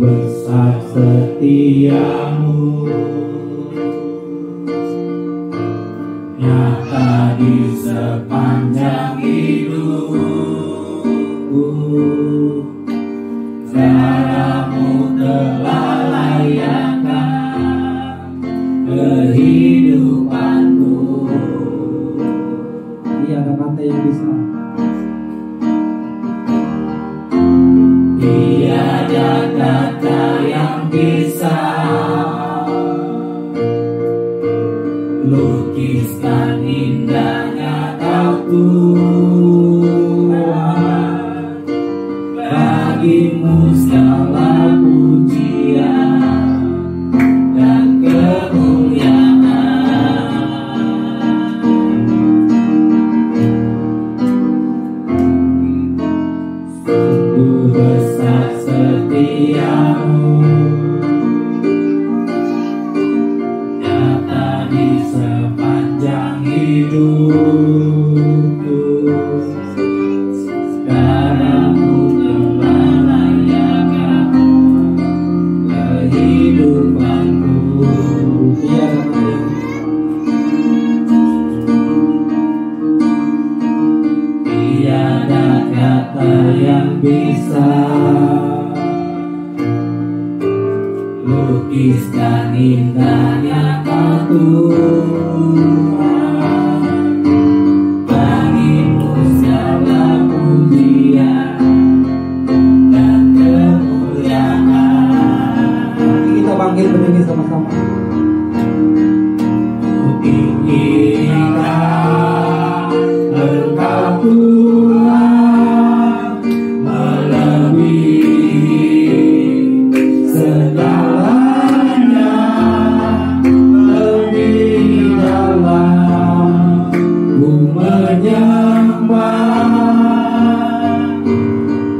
besar setiamu, nyata di sepanjang hidupku. Caramu telah layankan kehidupanku. Tiada kata yang bisa, tiada kata yang bisa lukiskan indahnya Kau Tuhan. Bagimu segala pujian dan kemuliaan. Sungguh besar setiamu, nyata di sepanjang hidupku. Sekarangmu telah layankan kehidupanku. Tiada kata yang bisa lukiskan indahnya Kau Tuhan. Bagimu segala pujian dan kemuliaan. kita bangkit berdiri sama-sama. Tinggilah Engkau Tuhan, melebihi segalanya, lebih dalam ku menyembah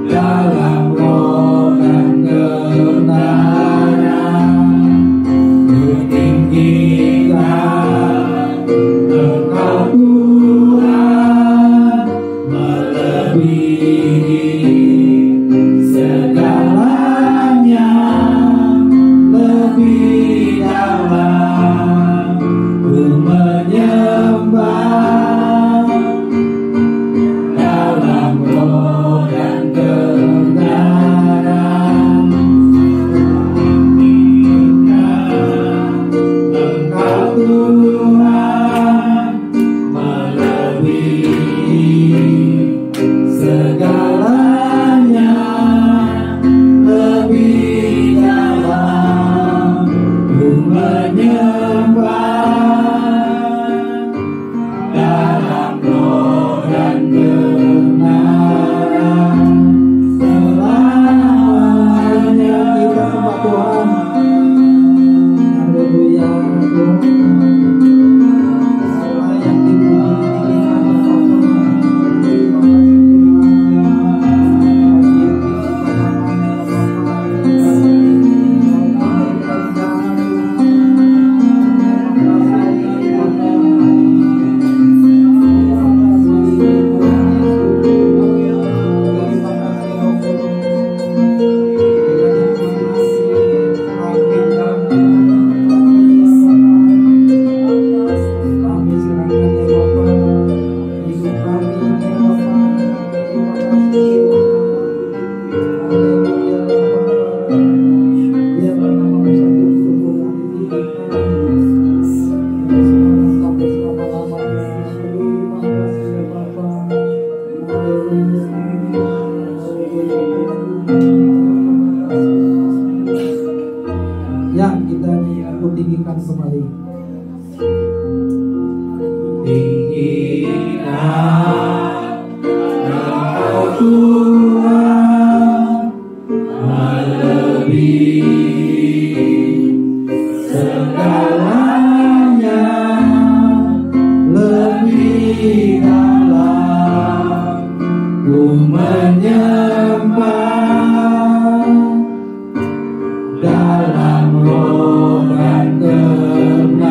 dalam roh dan kebenaran. Ku tinggikan Engkau Tuhan, melebihi segalanya, lebih dalam ku menyembah dalam roh dan kebenaran. Engkau Tuhan, melebihi segalanya, lebih dalam ku menyembah dalam roh dan kebenaran selamanya. Kita sembah Tuhan. Haleluya Tuhan. Layak Ya, kita tinggikan kembali. Tinggilah Engkau Tuhan, melebihi segalanya, lebih dalam ku menyembah dalam roh dan kebenaran.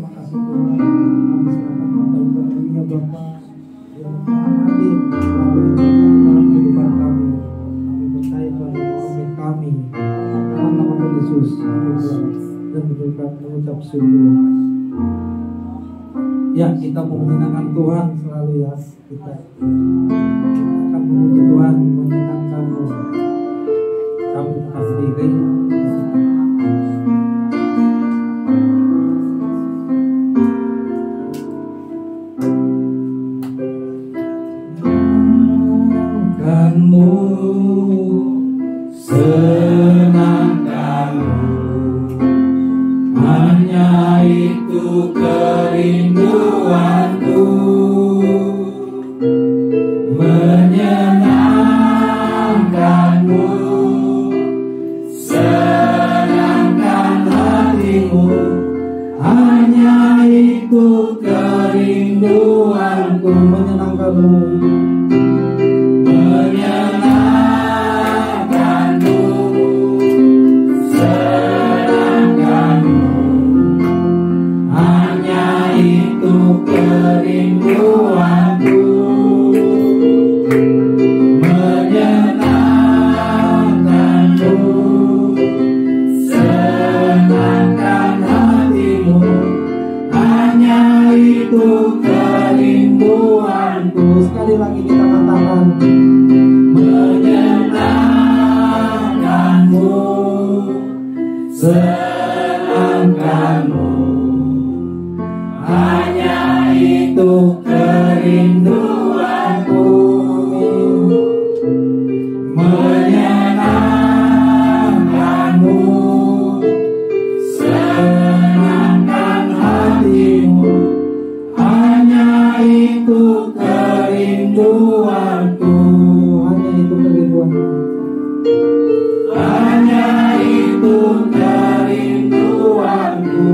terima kasih Tuhan. Kami serahkan Bapak ibadah dunia Bapa. Biar Tuhan hadir melalui dalam kehidupan kami. Kami percaya Tuhan memimpin kami. Dalam nama Tuhan Yesus kami berdoa dan mengucap syukur. Ya, kita mau menyenangkan Tuhan selalu ya. Kita akan memuji Tuhan, menyenangkan kami tetap diri. Senangkanmu, hanya itu kerinduanku, menyenangkanmu, senangkan hatimu, hanya itu kerinduanku, Menyenangkanmu, sekali lagi kita katakan menyenangkanmu, senangkanmu, hanya itu kerinduanku, menyenangkanmu, senangkan hatimu, hanya itu kerinduanku, hanya itu kerinduanmu, hanya itu kerinduanku,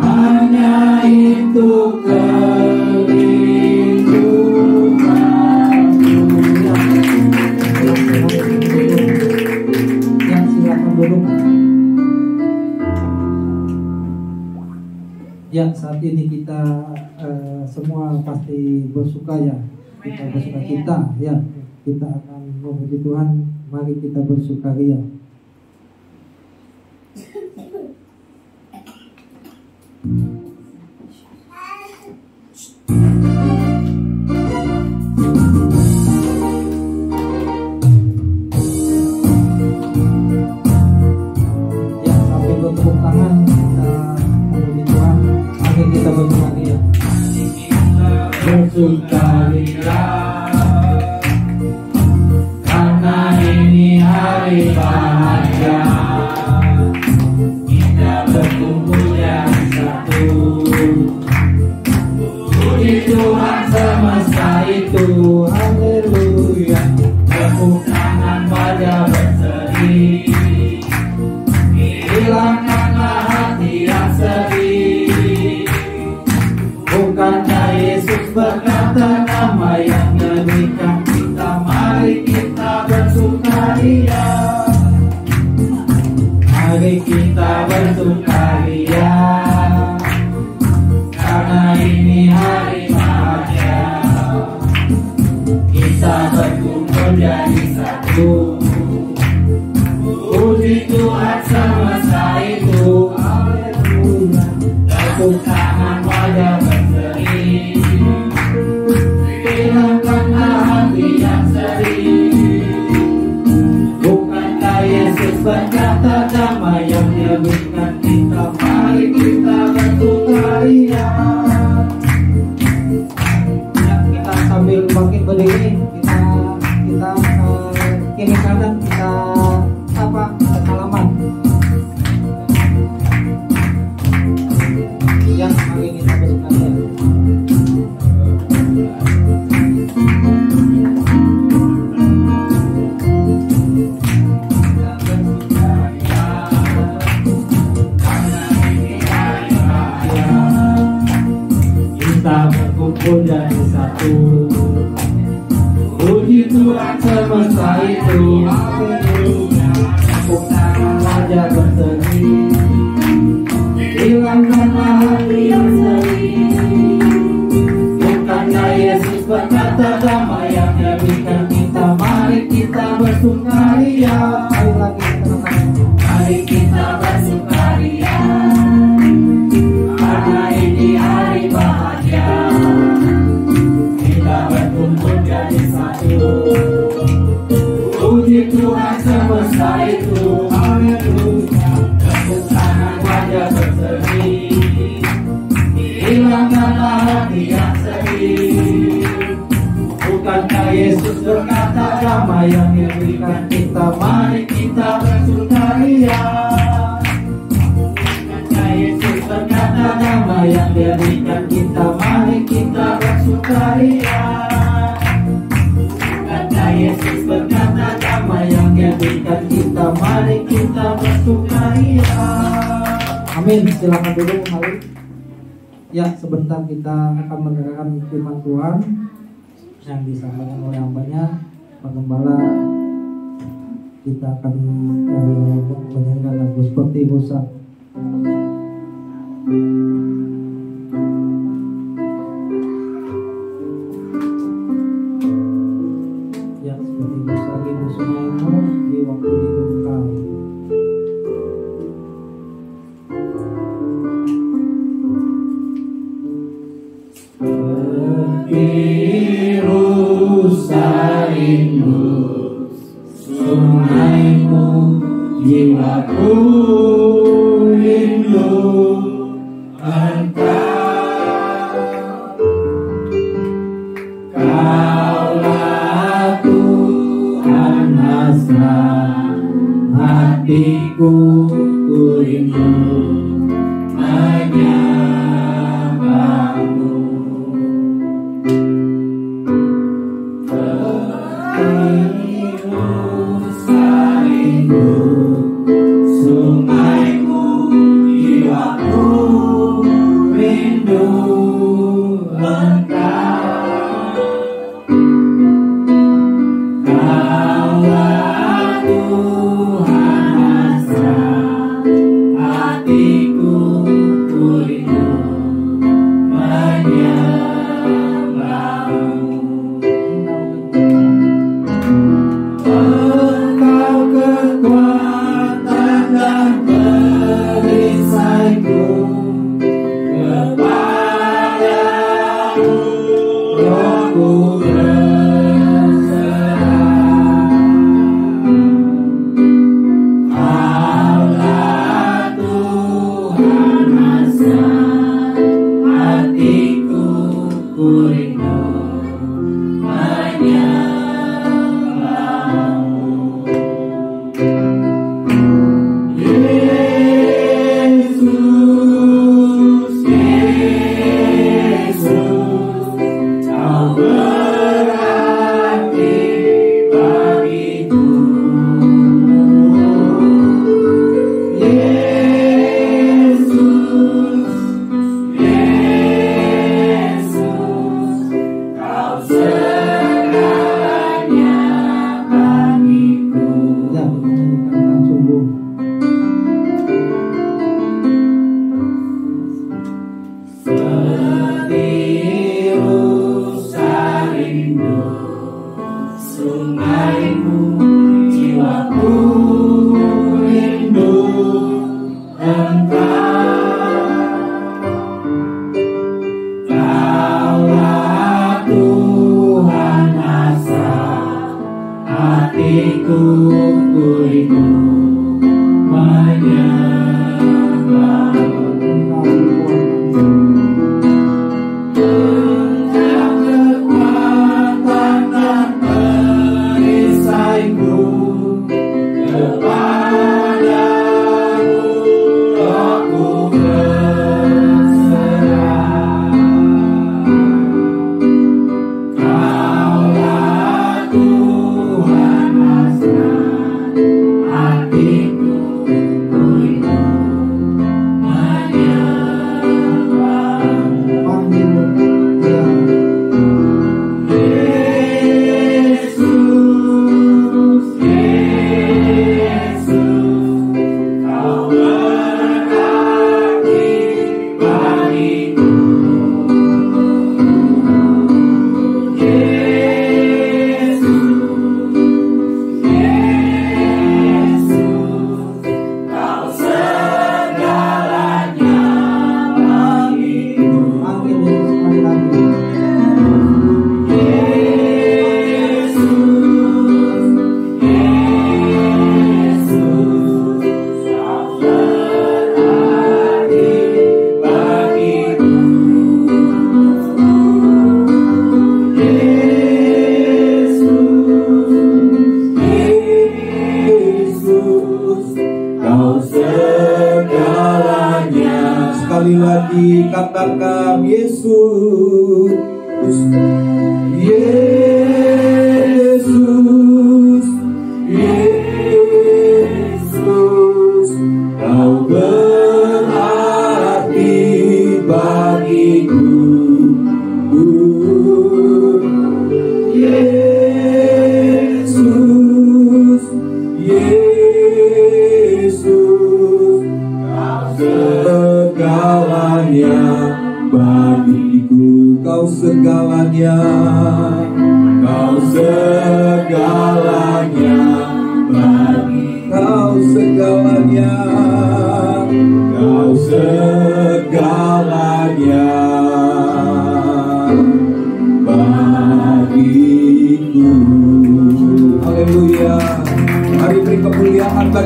hanya itu kerinduanku. Ya, silakan duduk. Ya, saat ini kita semua pasti bersuka ya. Kita bersuka cita ya. Kita akan memuji Tuhan. Mari kita bersukaria. Ya, sambil bertepuk tangan kita memuji Tuhan. Mari kita bersukaria. Bersukaria, karena ini hari bahagia, kita berkumpul jadi satu. Puji Tuhan semesta itu, haleluya. Tepuk tangan wajah berseri, hilangkanlah hati yang sedih. Bukankah Yesus berkata nama yang menyedihkan kita, mari kita bersukaria, mari kita bersukaria, karena ini hari bahagia, kita berkumpul jadi satu. Puji Tuhan semesta itu, haleluya. Tepuk tangan wajah berseri, hilangkanlah hati yang sedih. Bukankah Yesus berkata damai yang menyembuhkan kita, mari kita bersukaria. Ya, kita sambil bangkit berdiri, kita kiri kanan kita sapa, kita salaman. Ya, mari kita bersukaria. Kita berkumpul jadi satu. Puji Tuhan semesta itu, haleluya. Tepuk tangan wajah berseri, berkata damai yang Dia berikan kita. Mari kita bersukaria. Sekali lagi teman-teman. Mari kita bersukaria, karena ini hari bahagia. Kita berkumpul jadi satu. Puji Tuhan semesta itu, haleluya. Tepuk tangan wajah berseri, hilangkanlah hati yang sedih. Bukankah Yesus berkata damai yang Dia berikan kita. Mari kita bersukaria. Bukankah Yesus berkata damai yang Dia berikan kita. Mari kita bersukaria. Bukankah Yesus berkata damai yang Dia berikan kita. Mari kita bersukaria. Amin. Silakan duduk, mari. Ya, sebentar kita akan mendengarkan firman Tuhan yang disampaikan oleh hambanya Pak Gembala. Kita akan menyanyikan lagu Seperti Musa. Ya, seperti Musa di sungaimu di waktu hidup kau. Rusainmu, sungaimu, jiwaku rindu Engkau. Kaulah Tuhan hasrat hatiku, ku rindu menyembahmu. Sungaimu, jiwaku rindu Engkau. Kaulah Tuhan hasrat hatiku, ku rindu menyembahmu. Engkau kekuatan dan perisaiku, kepadamu rohku berserah. Allah Tuhan hasrat hatiku, ku rindu menyembahmu. Yesus, Yesus, Kau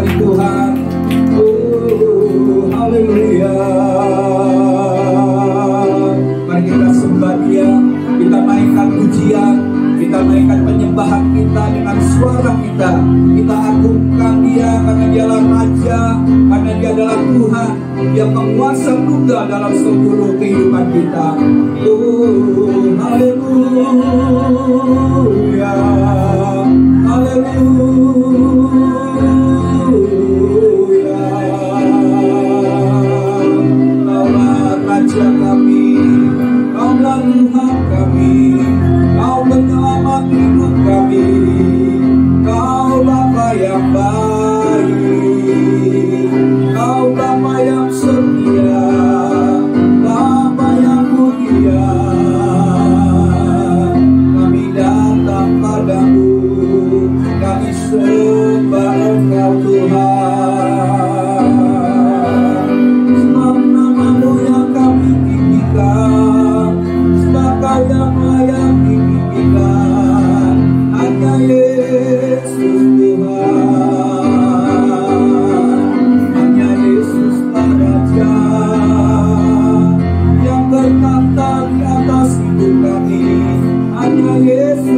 bagi Tuhan. Haleluya. Mari kita sembah Dia, kita naikkan pujian, kita naikkan penyembahan kita dengan suara kita. Kita agungkan Dia karena Dialah Raja, karena Dia adalah Tuhan. Dia penguasa tunggal dalam seluruh kehidupan kita. Haleluya. Haleluya. Kaulah Raja kami, Kaulah Tuhan kami, Kau penyelamat hidup kami, Kau Bapa yang baik, Kau Bapa yang setia, Bapa yang mulia. Kami datang padamu, kami sembah Engkau Tuhan. Sebab nama-Mu yang kami tinggikan, sebab Kau yang layak ditinggikan, hanya Yesus Tuhan. Hanya Yesuslah Raja yang berkata di atas hidup kami. Hanya Yesus.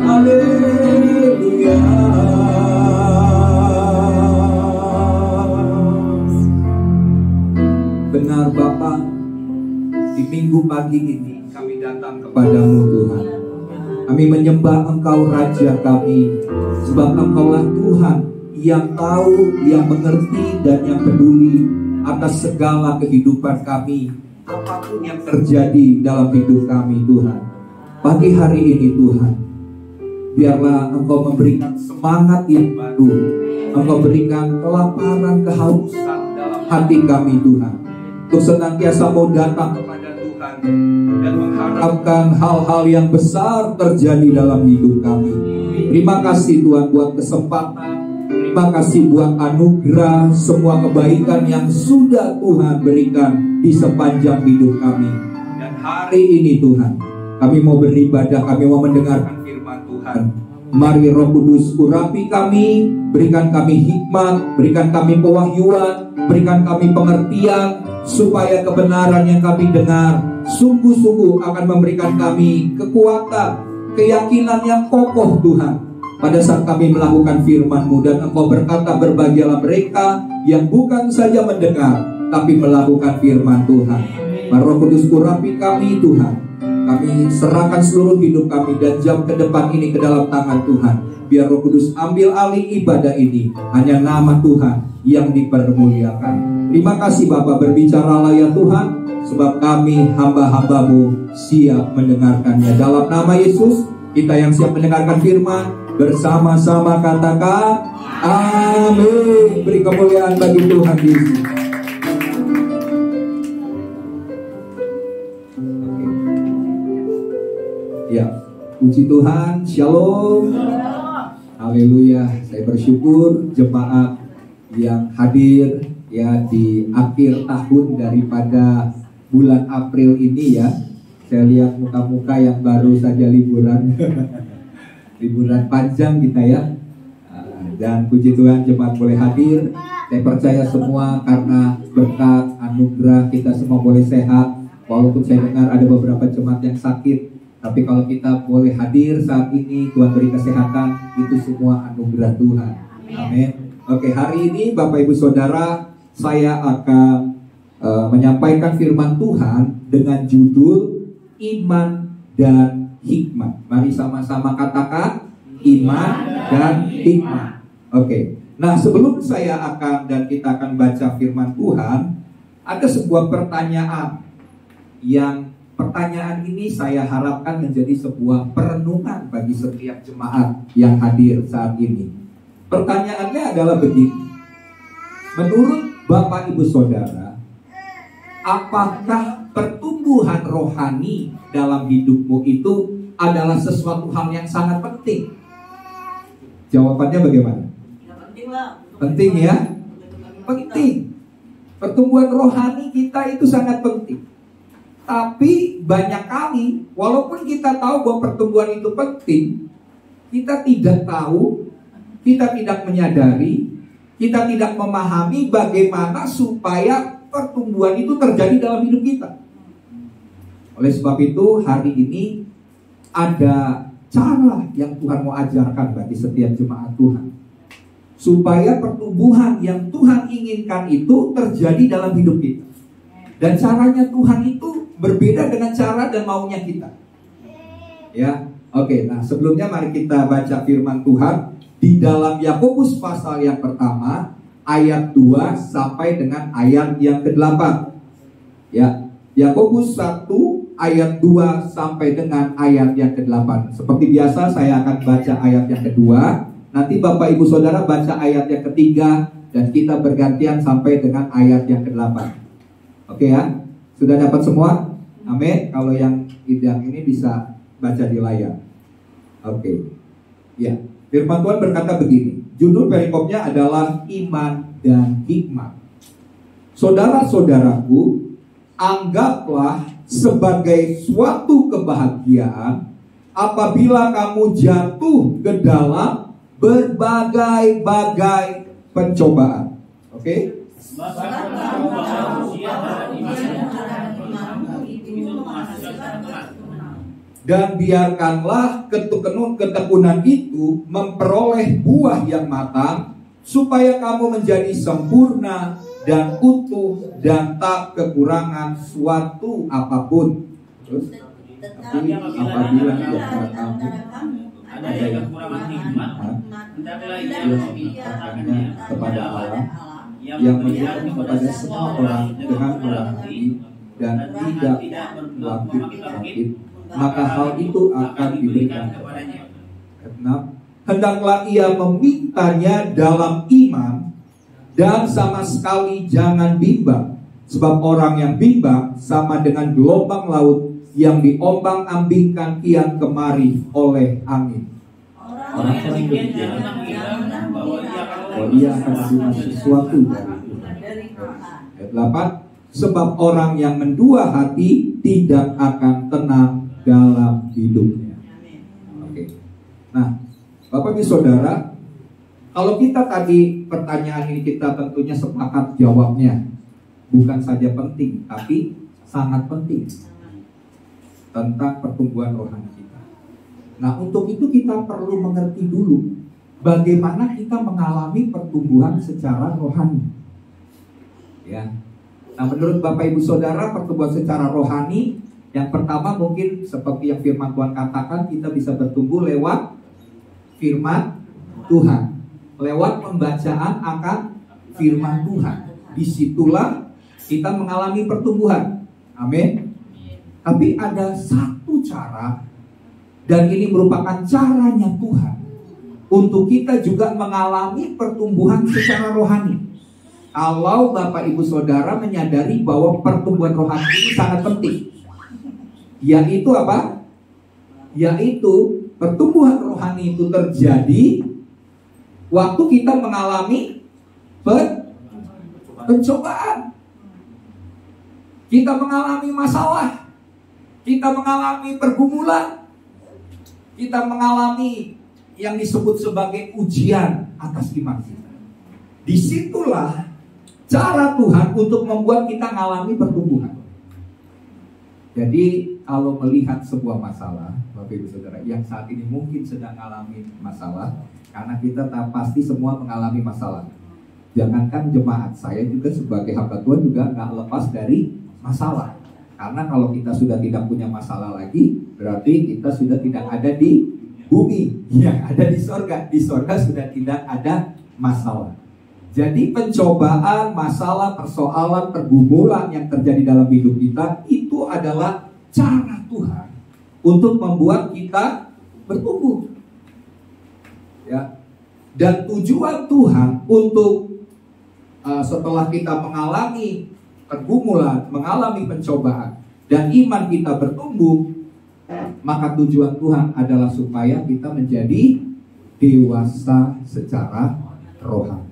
Haleluya. Benar Bapa, di minggu pagi ini kami datang kepadamu Tuhan. Kami menyembah Engkau Raja kami, sebab Engkaulah Tuhan yang tahu, yang mengerti, dan yang peduli atas segala kehidupan kami, apapun yang terjadi dalam hidup kami Tuhan. Pagi hari ini Tuhan, biarlah Engkau memberikan semangat yang baru, Engkau berikan kelaparan, kehausan dalam hati kami Tuhan, untuk senantiasa mau datang kepada Tuhan dan mengharapkan hal-hal yang besar terjadi dalam hidup kami. Terima kasih Tuhan buat kesempatan, terima kasih buat anugerah, semua kebaikan yang sudah Tuhan berikan di sepanjang hidup kami. Dan hari ini Tuhan, kami mau beribadah, kami mau mendengarkan firman Tuhan. Mari Roh Kudus urapi kami, berikan kami hikmat, berikan kami pewahyuan, berikan kami pengertian, supaya kebenaran yang kami dengar sungguh-sungguh akan memberikan kami kekuatan, keyakinan yang kokoh Tuhan, pada saat kami melakukan firman-Mu. Dan Engkau berkata, berbahagialah mereka yang bukan saja mendengar, tapi melakukan firman Tuhan. Mari Roh Kudus urapi kami Tuhan. Kami serahkan seluruh hidup kami dan jam ke depan ini ke dalam tangan Tuhan. Biar Roh Kudus ambil alih ibadah ini. Hanya nama Tuhan yang dipermuliakan. Terima kasih Bapa, berbicaralah ya Tuhan, sebab kami hamba-hamba-Mu siap mendengarkannya. Dalam nama Yesus, kita yang siap mendengarkan firman, bersama-sama katakan amin. Beri kemuliaan bagi Tuhan Yesus. Ya, puji Tuhan, shalom. Haleluya. Saya bersyukur jemaat yang hadir ya di akhir tahun daripada bulan April ini ya. Saya lihat muka-muka yang baru saja liburan. Liburan panjang kita ya. Dan puji Tuhan jemaat boleh hadir. Saya percaya semua karena berkat anugerah kita semua boleh sehat. Walaupun saya dengar ada beberapa jemaat yang sakit, tapi kalau kita boleh hadir saat ini, Tuhan beri kesehatan, itu semua anugerah Tuhan. Amin. Oke, hari ini Bapak Ibu Saudara, saya akan menyampaikan firman Tuhan dengan judul Iman dan Hikmat. Mari sama-sama katakan iman dan hikmat. Oke. Nah, sebelum saya akan dan kita akan baca firman Tuhan, ada sebuah pertanyaan yang pertanyaan ini saya harapkan menjadi sebuah perenungan bagi setiap jemaat yang hadir saat ini. Pertanyaannya adalah begini. Menurut Bapak Ibu Saudara, apakah pertumbuhan rohani dalam hidupmu itu adalah sesuatu hal yang sangat penting? Jawabannya bagaimana? Penting ya? Penting. Pertumbuhan rohani kita itu sangat penting. Tapi banyak kali, walaupun kita tahu bahwa pertumbuhan itu penting, kita tidak tahu, kita tidak menyadari, kita tidak memahami bagaimana supaya pertumbuhan itu terjadi dalam hidup kita. Oleh sebab itu hari ini ada cara yang Tuhan mau ajarkan bagi setiap jemaat Tuhan, supaya pertumbuhan yang Tuhan inginkan itu terjadi dalam hidup kita. Dan caranya Tuhan itu berbeda dengan cara dan maunya kita. Ya, oke. Nah, sebelumnya mari kita baca firman Tuhan di dalam Yakobus pasal yang pertama ayat 2 sampai dengan ayat yang ke-8. Ya, Yakobus 1 ayat 2 sampai dengan ayat yang ke-8. Seperti biasa saya akan baca ayat yang kedua. Nanti Bapak Ibu Saudara baca ayat yang ketiga, dan kita bergantian sampai dengan ayat yang ke-8. Oke ya? Sudah dapat semua? Amin. Kalau yang ini bisa baca di layar. Oke. Ya, firman Tuhan berkata begini. Judul perikopnya adalah iman dan hikmat. Saudara-saudaraku, anggaplah sebagai suatu kebahagiaan apabila kamu jatuh ke dalam berbagai-bagai pencobaan. Oke? Dan biarkanlah ketekunan itu memperoleh buah yang matang, supaya kamu menjadi sempurna dan utuh dan tak kekurangan suatu apapun. Terus, tapi apabila di antara kamu ada yang kekurangan hikmat, hendaklah ia memintakannya kepada Allah, yang memberikan kepada semua orang dengan murah hati dan tidak berbangkit-bangkit, maka hal itu akan diberikan kepadanya. Hendaklah ia memintanya dalam iman, dan sama sekali jangan bimbang, sebab orang yang bimbang sama dengan gelombang laut yang diombang-ambingkan kian kemari oleh angin. Orang sering berpikir bahwa ia akan menerima sesuatu dari Tuhan. Ayat 8, sebab orang yang mendua hati tidak akan tenang dalam hidupnya. Oke. Nah, Bapak Ibu Saudara, kalau kita tadi pertanyaan ini kita tentunya sepakat jawabnya bukan saja penting, tapi sangat penting tentang pertumbuhan rohani kita. Nah, untuk itu kita perlu mengerti dulu bagaimana kita mengalami pertumbuhan secara rohani. Ya. Nah, menurut Bapak Ibu Saudara, pertumbuhan secara rohani yang pertama mungkin seperti yang firman Tuhan katakan, kita bisa bertumbuh lewat firman Tuhan, lewat pembacaan akan firman Tuhan. Disitulah kita mengalami pertumbuhan. Amin. Tapi ada satu cara, dan ini merupakan caranya Tuhan untuk kita juga mengalami pertumbuhan secara rohani. Kalau Bapak Ibu Saudara menyadari bahwa pertumbuhan rohani ini sangat penting, yaitu apa? Yaitu pertumbuhan rohani itu terjadi waktu kita mengalami pencobaan. Kita mengalami masalah, kita mengalami pergumulan, kita mengalami yang disebut sebagai ujian atas iman kita. Disitulah cara Tuhan untuk membuat kita mengalami pertumbuhan. Jadi kalau melihat sebuah masalah, Bapak Ibu Saudara, yang saat ini mungkin sedang mengalami masalah, karena kita pasti semua mengalami masalah. Jangankan jemaat, saya juga sebagai hamba Tuhan juga nggak lepas dari masalah. Karena kalau kita sudah tidak punya masalah lagi, berarti kita sudah tidak ada di bumi, yang ada di sorga. Di sorga sudah tidak ada masalah. Jadi pencobaan, masalah, persoalan, pergumulan yang terjadi dalam hidup kita itu adalah cara Tuhan untuk membuat kita bertumbuh. Ya. Dan tujuan Tuhan untuk setelah kita mengalami pergumulan, mengalami pencobaan, dan iman kita bertumbuh, maka tujuan Tuhan adalah supaya kita menjadi dewasa secara rohani.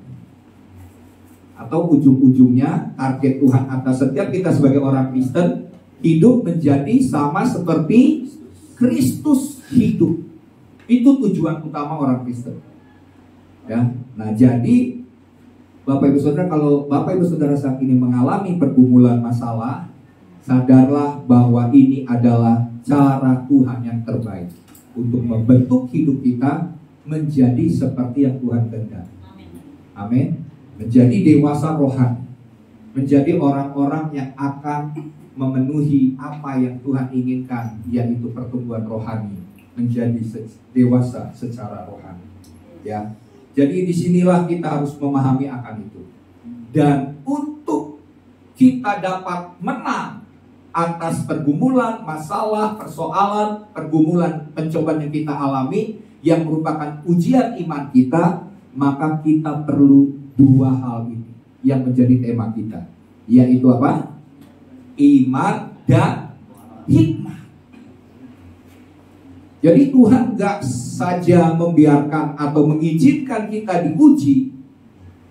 Atau ujung-ujungnya target Tuhan atas setiap kita sebagai orang Kristen, hidup menjadi sama seperti Kristus hidup. Itu tujuan utama orang Kristen. Ya. Nah, jadi Bapak Ibu Saudara, kalau Bapak Ibu Saudara saat ini mengalami pergumulan masalah, sadarlah bahwa ini adalah cara Tuhan yang terbaik untuk membentuk hidup kita menjadi seperti yang Tuhan kehendaki. Amin. Menjadi dewasa rohani, menjadi orang-orang yang akan memenuhi apa yang Tuhan inginkan, yaitu pertumbuhan rohani, menjadi dewasa secara rohani. Ya, jadi disinilah kita harus memahami akan itu. Dan untuk kita dapat menang atas pergumulan, masalah, persoalan, pergumulan, pencobaan yang kita alami, yang merupakan ujian iman kita, maka kita perlu dua hal ini yang menjadi tema kita, yaitu apa? Iman dan hikmah. Jadi Tuhan gak saja membiarkan atau mengizinkan kita diuji,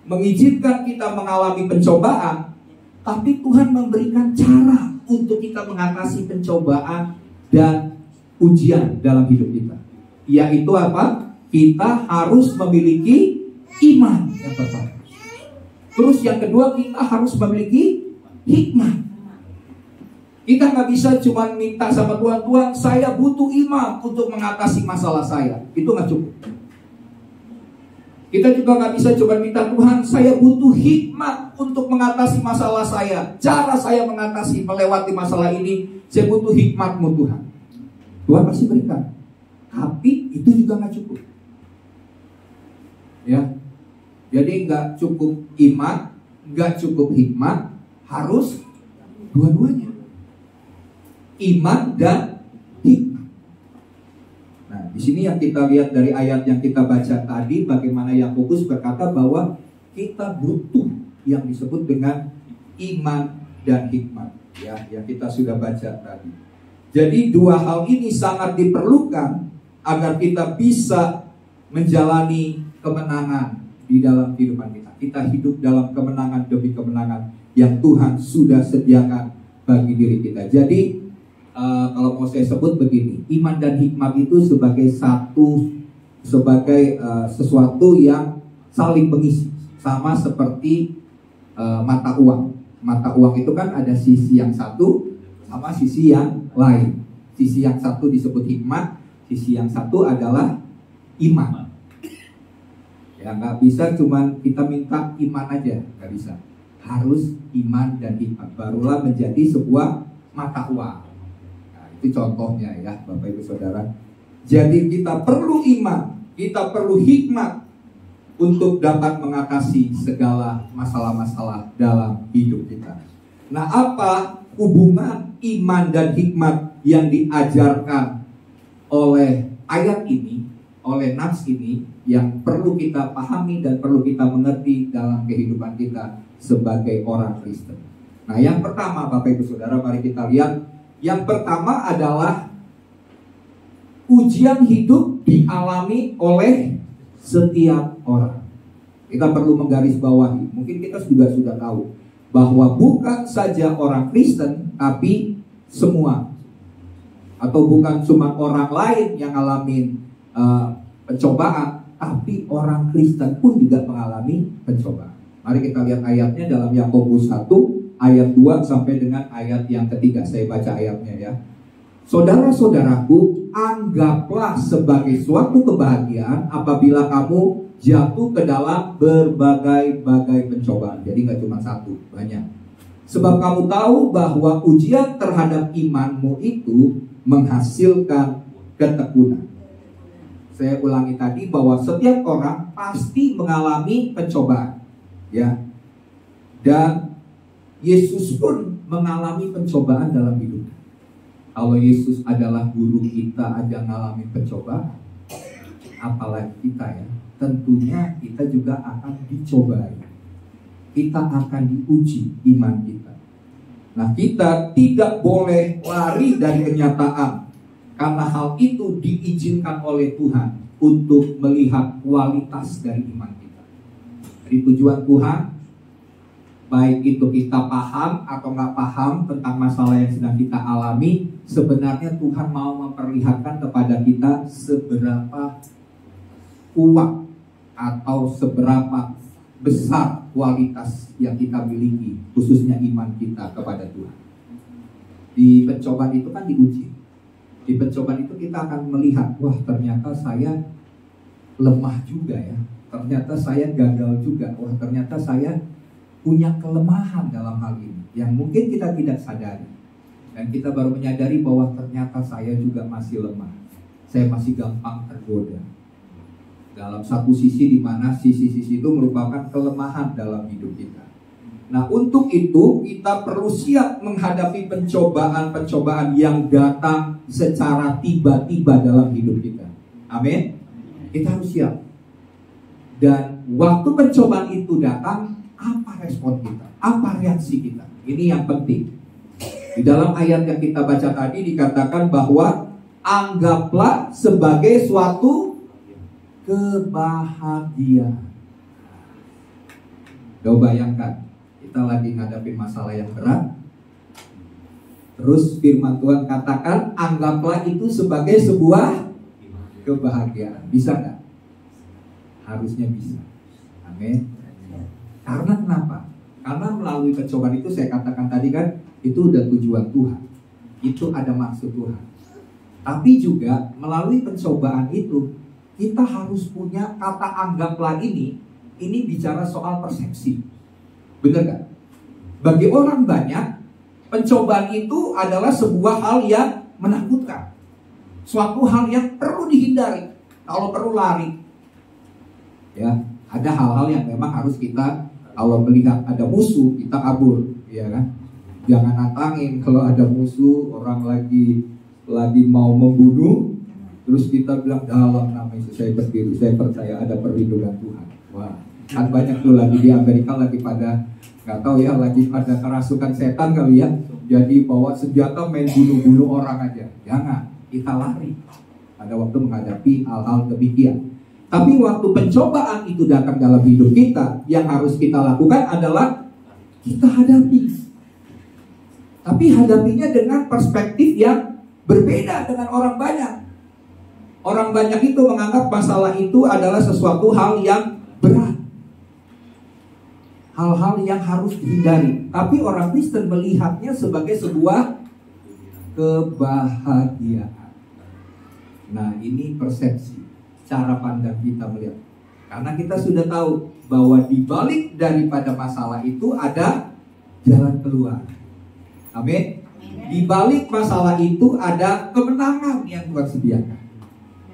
mengizinkan kita mengalami pencobaan, tapi Tuhan memberikan cara untuk kita mengatasi pencobaan dan ujian dalam hidup kita. Yaitu apa? Kita harus memiliki iman yang pertama. Terus yang kedua, kita harus memiliki hikmah. Kita nggak bisa cuma minta sama Tuhan, Tuhan saya butuh iman untuk mengatasi masalah saya. Itu nggak cukup. Kita juga nggak bisa cuma minta, Tuhan saya butuh hikmat untuk mengatasi masalah saya. Cara saya mengatasi, melewati masalah ini, saya butuh hikmat-Mu Tuhan. Tuhan pasti berikan. Tapi itu juga nggak cukup. Ya, jadi nggak cukup iman, nggak cukup hikmat, harus dua-duanya, iman dan hikmat. Nah, di sini yang kita lihat dari ayat yang kita baca tadi, bagaimana Yakobus berkata bahwa kita butuh yang disebut dengan iman dan hikmat, ya, yang kita sudah baca tadi. Jadi dua hal ini sangat diperlukan agar kita bisa menjalani kemenangan di dalam kehidupan kita. Kita hidup dalam kemenangan demi kemenangan yang Tuhan sudah sediakan bagi diri kita. Jadi kalau mau saya sebut begini, iman dan hikmat itu sebagai sesuatu yang saling mengisi, sama seperti mata uang. Mata uang itu kan ada sisi yang satu sama sisi yang lain. Sisi yang satu disebut hikmat, sisi yang satu adalah iman. Ya, nggak bisa cuman kita minta iman aja, nggak bisa. Harus iman dan hikmat, barulah menjadi sebuah mata uang. Nah, itu contohnya ya, Bapak Ibu Saudara. Jadi kita perlu iman, kita perlu hikmat untuk dapat mengatasi segala masalah-masalah dalam hidup kita. Nah, apa hubungan iman dan hikmat yang diajarkan oleh ayat ini, oleh nats ini, yang perlu kita pahami dan perlu kita mengerti dalam kehidupan kita sebagai orang Kristen? Nah, yang pertama Bapak Ibu Saudara, mari kita lihat. Yang pertama adalah ujian hidup dialami oleh setiap orang. Kita perlu menggarisbawahi, mungkin kita juga sudah tahu bahwa bukan saja orang Kristen, tapi semua, atau bukan cuma orang lain yang ngalamin pencobaan, tapi orang Kristen pun juga mengalami pencobaan. Mari kita lihat ayatnya dalam Yakobus 1 ayat 2 sampai dengan ayat yang ketiga. Saya baca ayatnya ya. Saudara-saudaraku, anggaplah sebagai suatu kebahagiaan apabila kamu jatuh ke dalam berbagai-bagai pencobaan. Jadi nggak cuma satu, banyak. Sebab kamu tahu bahwa ujian terhadap imanmu itu menghasilkan ketekunan. Saya ulangi tadi bahwa setiap orang pasti mengalami pencobaan, ya. Dan Yesus pun mengalami pencobaan dalam hidupnya. Kalau Yesus adalah guru kita aja mengalami pencobaan, apalagi kita ya. Tentunya kita juga akan dicobai. Kita akan diuji iman kita. Nah, kita tidak boleh lari dari kenyataan. Karena hal itu diizinkan oleh Tuhan untuk melihat kualitas dari iman kita. Jadi tujuan Tuhan, baik itu kita paham atau nggak paham tentang masalah yang sedang kita alami, sebenarnya Tuhan mau memperlihatkan kepada kita seberapa kuat atau seberapa besar kualitas yang kita miliki, khususnya iman kita kepada Tuhan. Di pencobaan itu kan diuji. Di pencobaan itu kita akan melihat, wah ternyata saya lemah juga ya. Ternyata saya gagal juga. Wah ternyata saya punya kelemahan dalam hal ini yang mungkin kita tidak sadari. Dan kita baru menyadari bahwa ternyata saya juga masih lemah. Saya masih gampang tergoda. Dalam satu sisi di mana sisi-sisi itu merupakan kelemahan dalam hidup kita. Nah, untuk itu kita perlu siap menghadapi pencobaan-pencobaan yang datang secara tiba-tiba dalam hidup kita. Amin. Kita harus siap. Dan waktu pencobaan itu datang, apa respon kita? Apa reaksi kita? Ini yang penting. Di dalam ayat yang kita baca tadi dikatakan bahwa anggaplah sebagai suatu kebahagiaan. Coba bayangkan, kita lagi ngadapin masalah yang berat. Terus firman Tuhan katakan, anggaplah itu sebagai sebuah kebahagiaan. Bisa nggak? Harusnya bisa. Amin. Karena kenapa? Karena melalui pencobaan itu saya katakan tadi kan, itu udah tujuan Tuhan. Itu ada maksud Tuhan. Tapi juga melalui pencobaan itu, kita harus punya kata anggaplah ini bicara soal persepsi. Benar gak? Bagi orang banyak, pencobaan itu adalah sebuah hal yang menakutkan. Suatu hal yang perlu dihindari. Kalau perlu lari. Ya, ada hal-hal yang memang harus kita, kalau melihat ada musuh, kita kabur, ya kan? Jangan nantangin kalau ada musuh, orang lagi mau membunuh, terus kita bilang dalam nama Yesus saya berdiri, saya percaya ada perlindungan Tuhan. Wah, kan banyak tuh lagi di Amerika lagi pada nggak tahu ya, lagi pada kerasukan setan kali ya. Jadi bawa senjata main bunuh-bunuh orang aja. Jangan, kita lari pada waktu menghadapi hal-hal demikian. Tapi waktu pencobaan itu datang dalam hidup kita, yang harus kita lakukan adalah kita hadapi. Tapi hadapinya dengan perspektif yang berbeda dengan orang banyak. Orang banyak itu menganggap masalah itu adalah sesuatu hal yang berat. Hal-hal yang harus dihindari. Tapi orang Kristen melihatnya sebagai sebuah kebahagiaan. Nah, ini persepsi, cara pandang kita melihat. Karena kita sudah tahu bahwa di balik daripada masalah itu ada jalan keluar. Amin. Di balik masalah itu ada kemenangan yang Tuhan sediakan.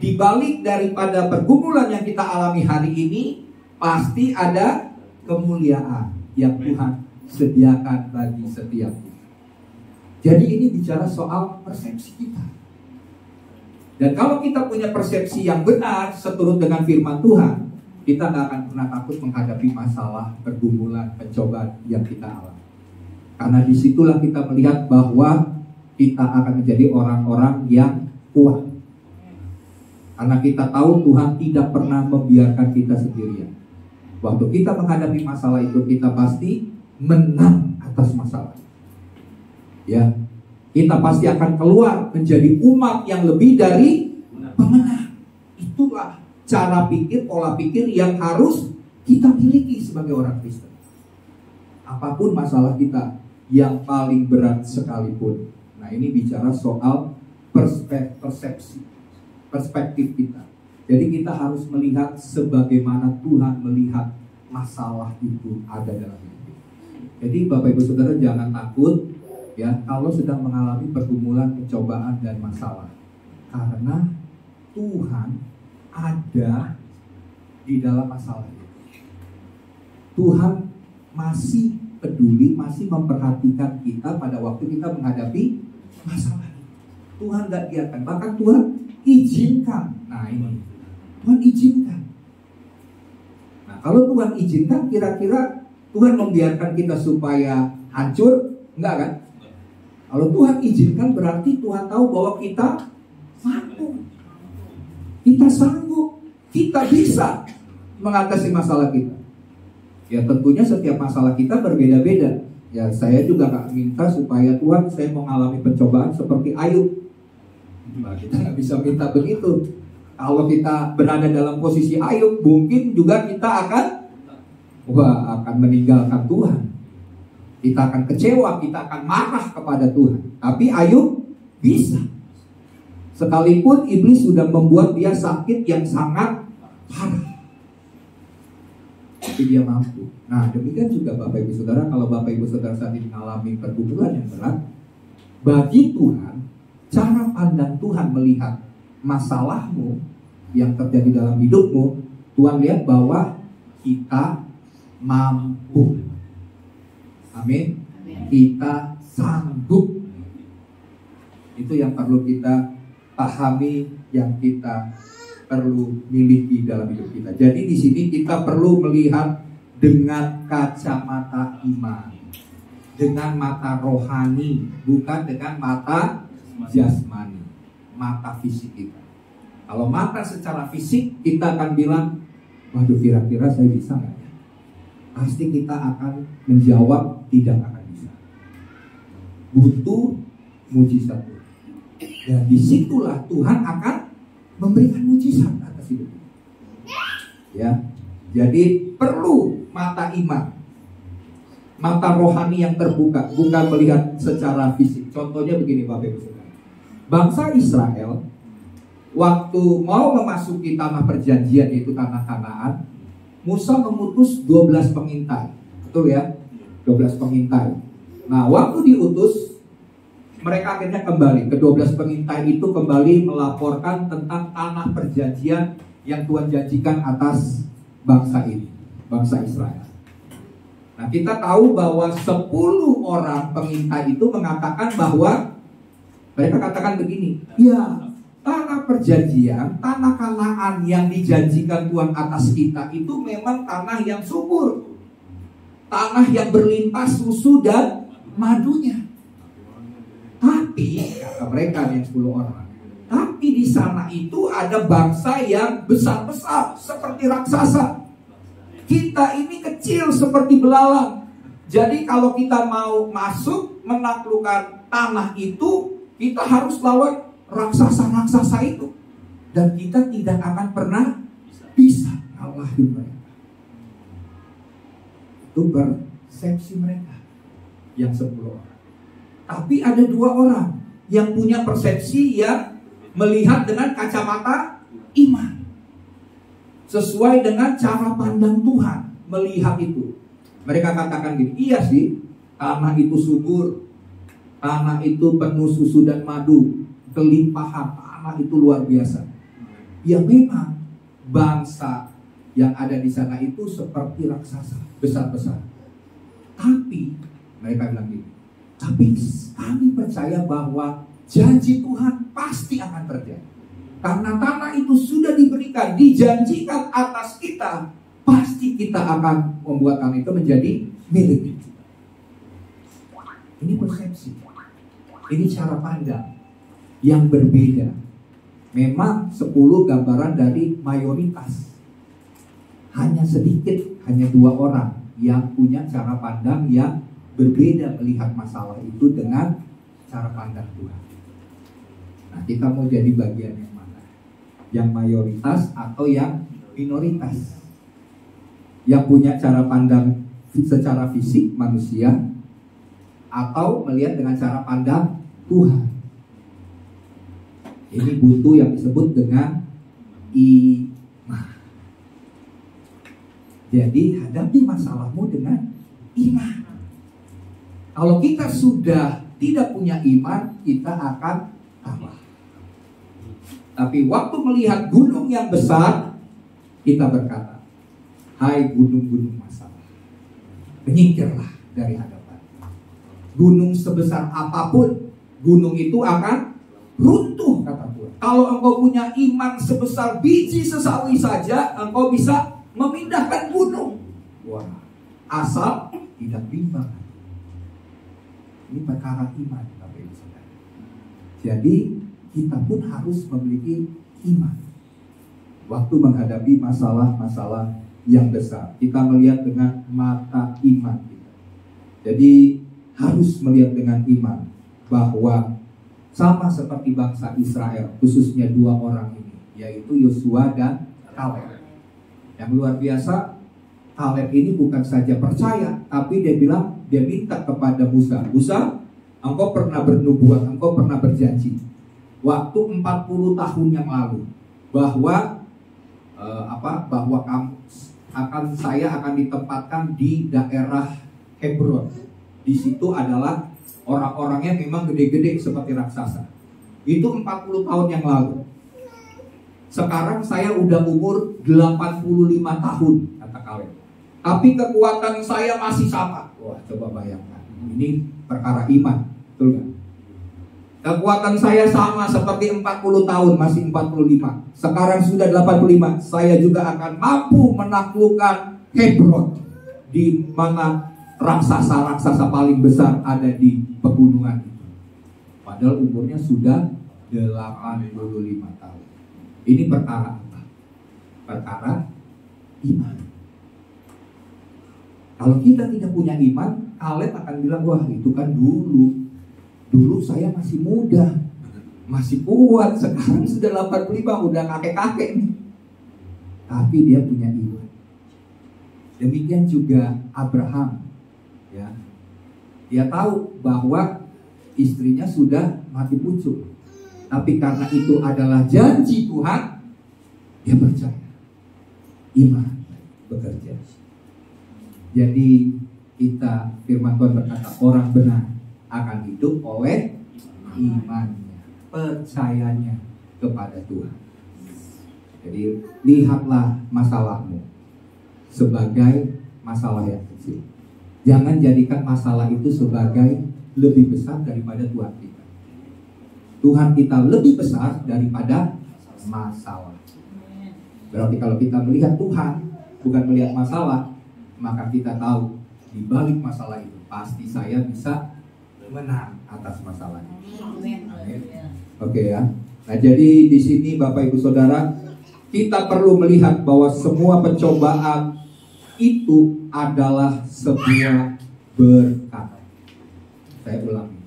Di balik daripada pergumulan yang kita alami hari ini, pasti ada kemuliaan yang Tuhan sediakan bagi setiap kita. Jadi ini bicara soal persepsi kita. Dan kalau kita punya persepsi yang benar seturut dengan firman Tuhan, kita gak akan pernah takut menghadapi masalah, pergumulan, pencobaan yang kita alami. Karena disitulah kita melihat bahwa kita akan menjadi orang-orang yang kuat. Karena kita tahu Tuhan tidak pernah membiarkan kita sendirian. Waktu kita menghadapi masalah itu, kita pasti menang atas masalah. Ya, kita pasti akan keluar menjadi umat yang lebih dari pemenang. Itulah cara pikir, pola pikir yang harus kita miliki sebagai orang Kristen. Apapun masalah kita, yang paling berat sekalipun. Nah, ini bicara soal persepsi, perspektif kita. Jadi kita harus melihat sebagaimana Tuhan melihat masalah itu ada dalam hidup kita. Jadi Bapak Ibu Saudara jangan takut ya kalau sedang mengalami pergumulan, pencobaan dan masalah. Karena Tuhan ada di dalam masalah itu. Tuhan masih peduli, masih memperhatikan kita pada waktu kita menghadapi masalah. Tuhan gak biarkan, bahkan Tuhan izinkan. Nah ini, Tuhan izinkan. Nah kalau Tuhan izinkan, kira-kira Tuhan membiarkan kita supaya hancur? Enggak kan? Kalau Tuhan izinkan berarti Tuhan tahu bahwa kita mampu. Kita sanggup, kita bisa mengatasi masalah kita. Ya tentunya setiap masalah kita berbeda-beda. Ya saya juga gak minta supaya Tuhan saya mengalami pencobaan seperti Ayub. Nah, kita nggak bisa minta begitu. Kalau kita berada dalam posisi Ayub, mungkin juga kita akan meninggalkan Tuhan. Kita akan kecewa, kita akan marah kepada Tuhan. Tapi Ayub bisa. Sekalipun iblis sudah membuat dia sakit yang sangat parah, tapi dia mampu. Nah, demikian juga Bapak Ibu Saudara, kalau Bapak Ibu Saudara saat ini mengalami pergumulan yang berat, bagi Tuhan, cara pandang Tuhan melihat masalahmu yang terjadi dalam hidupmu, Tuhan lihat bahwa kita mampu. Amin. Kita sanggup. Itu yang perlu kita pahami, yang kita perlu miliki dalam hidup kita. Jadi di sini kita perlu melihat dengan kacamata iman, dengan mata rohani, bukan dengan mata jasmani, mata fisik kita. Kalau mata secara fisik kita akan bilang, waduh kira-kira saya bisa nggak ya? Pasti kita akan menjawab tidak akan bisa. Butuh mujizat. Dan disitulah Tuhan akan memberikan mujizat atas hidup kita. Ya, jadi perlu mata iman, mata rohani yang terbuka, bukan melihat secara fisik. Contohnya begini Bapak Ibu Saudara, bangsa Israel waktu mau memasuki tanah perjanjian, yaitu tanah Kanaan, Musa mengutus 12 pengintai. Betul ya? 12 pengintai. Nah, waktu diutus, mereka akhirnya kembali. Ke-12 pengintai itu kembali melaporkan tentang tanah perjanjian yang Tuhan janjikan atas bangsa ini, bangsa Israel. Nah, kita tahu bahwa 10 orang pengintai itu mengatakan bahwa mereka katakan begini, ya, tanah perjanjian, tanah Kanaan yang dijanjikan Tuhan atas kita itu memang tanah yang subur, tanah yang berlimpah susu dan madunya. Tapi kata mereka yang 10 orang, tapi di sana itu ada bangsa yang besar-besar seperti raksasa. Kita ini kecil seperti belalang. Jadi kalau kita mau masuk menaklukkan tanah itu, kita harus lawan raksasa-raksasa itu. Dan kita tidak akan pernah bisa ngalahin mereka. Itu persepsi mereka yang 10 orang. Tapi ada 2 orang yang punya persepsi yang melihat dengan kacamata iman, sesuai dengan cara pandang Tuhan melihat itu. Mereka katakan gini, iya sih, tanah itu subur, tanah itu penuh susu dan madu, kelimpahan tanah itu luar biasa. Ya memang bangsa yang ada di sana itu seperti raksasa, besar-besar. Tapi mereka bilang gini, tapi kami percaya bahwa janji Tuhan pasti akan terjadi. Karena tanah itu sudah diberikan, dijanjikan atas kita, pasti kita akan membuat tanah itu menjadi milik kita. Ini persepsi, ini cara pandang yang berbeda. Memang 10 gambaran dari mayoritas. Hanya sedikit, hanya 2 orang yang punya cara pandang yang berbeda melihat masalah itu dengan cara pandang Tuhan. Nah, kita mau jadi bagian yang mana? Yang mayoritas atau yang minoritas? Yang punya cara pandang secara fisik manusia atau melihat dengan cara pandang Tuhan? Ini butuh yang disebut dengan iman. Jadi hadapi masalahmu dengan iman. Kalau kita sudah tidak punya iman, kita akan kalah. Tapi waktu melihat gunung yang besar, kita berkata, hai gunung-gunung masalah, menyingkirlah dari hadapan. Gunung sebesar apapun, gunung itu akan runtuh, kata Tuhan. Kalau engkau punya iman sebesar biji sesawi saja, engkau bisa memindahkan gunung. Wah, asal tidak bimbang. Ini perkara iman, Bapak Ibu Saudara. Jadi kita pun harus memiliki iman. Waktu menghadapi masalah-masalah yang besar, kita melihat dengan mata iman kita. Jadi harus melihat dengan iman bahwa sama seperti bangsa Israel, khususnya dua orang ini, yaitu Yosua dan Kaleb. Yang luar biasa, Kaleb ini bukan saja percaya, tapi dia minta kepada Musa, Musa, engkau pernah bernubuat, engkau pernah berjanji waktu 40 tahun yang lalu bahwa saya akan ditempatkan di daerah Hebron. Di situ adalah orang-orangnya memang gede-gede seperti raksasa. Itu 40 tahun yang lalu. Sekarang saya udah umur 85 tahun, kata Kaleb. Tapi kekuatan saya masih sama. Wah, coba bayangkan. Ini perkara iman, betul nggak? Kekuatan saya sama seperti 40 tahun, masih 45. Sekarang sudah 85. Saya juga akan mampu menaklukkan Hebron, di mana raksasa-raksasa paling besar ada di pegunungan itu. Padahal umurnya sudah 85 tahun. Ini perkara apa? Perkara iman. Kalau kita tidak punya iman, Kaleb akan bilang, wah itu kan dulu saya masih muda, masih kuat. Sekarang sudah 85, udah kakek-kakek nih. Tapi dia punya iman. Demikian juga Abraham, ya. Dia tahu bahwa istrinya sudah mati pucuk, tapi karena itu adalah janji Tuhan, dia percaya. Iman bekerja. Jadi kita, firman Tuhan berkata, orang benar akan hidup oleh imannya, percayanya kepada Tuhan. Jadi lihatlah masalahmu sebagai masalah yang kecil. Jangan jadikan masalah itu sebagai lebih besar daripada Tuhan kita. Tuhan kita lebih besar daripada masalah. Berarti kalau kita melihat Tuhan, bukan melihat masalah, maka kita tahu di balik masalah itu pasti saya bisa menang atas masalah itu. Oke ya. Nah, jadi di sini Bapak Ibu Saudara, kita perlu melihat bahwa semua pencobaan itu adalah sebuah berkat. Saya ulangi.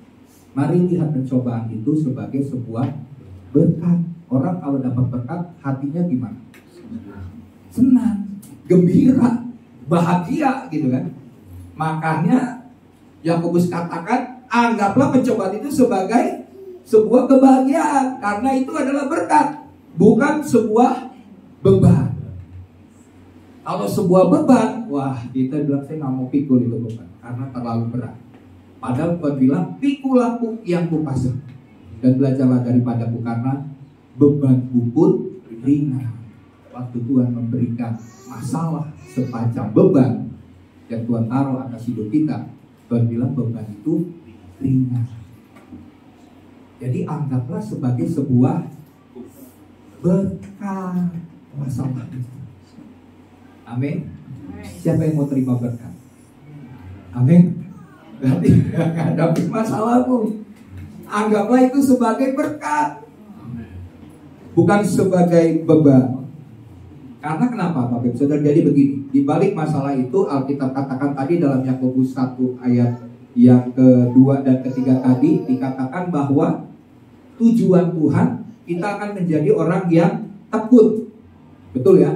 Mari lihat pencobaan itu sebagai sebuah berkat. Orang kalau dapat berkat, hatinya gimana? Senang, gembira, bahagia gitu kan. Makanya Yakobus katakan, anggaplah pencobaan itu sebagai sebuah kebahagiaan, karena itu adalah berkat, bukan sebuah beban. Kalau sebuah beban, wah kita bilang saya nggak mau pikul itu beban karena terlalu berat. Padahal Tuhan bilang, pikul aku yang kupasang dan belajarlah daripadaku karena bebanku pun ringan. Waktu Tuhan memberikan masalah sepanjang beban yang Tuhan taruh atas hidup kita, Tuhan bilang beban itu ringan. Jadi anggaplah sebagai sebuah berkat masalah itu. Amin. Siapa yang mau terima berkat? Amin. Berarti hadapi masalahmu, anggaplah itu sebagai berkat, bukan sebagai beban. Karena kenapa Bapak Ibu Saudara? Jadi begini, di balik masalah itu Alkitab katakan tadi dalam Yakobus 1 ayat yang kedua dan ketiga tadi dikatakan bahwa tujuan Tuhan kita akan menjadi orang yang tekun. Betul ya?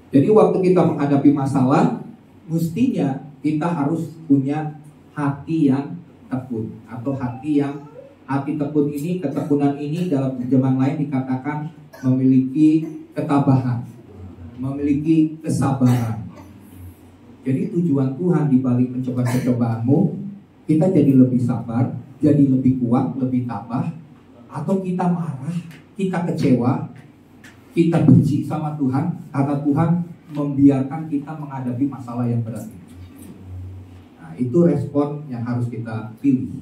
Jadi waktu kita menghadapi masalah, mestinya kita harus punya hati yang tekun, atau hati tekun ini, ketekunan ini dalam terjemahan lain dikatakan memiliki ketabahan, memiliki kesabaran. Jadi tujuan Tuhan di balik pencobaan-pencobaanmu, kita jadi lebih sabar, jadi lebih kuat, lebih tabah, atau kita marah, kita kecewa, kita benci sama Tuhan karena Tuhan membiarkan kita menghadapi masalah yang berat. Nah, itu respon yang harus kita pilih.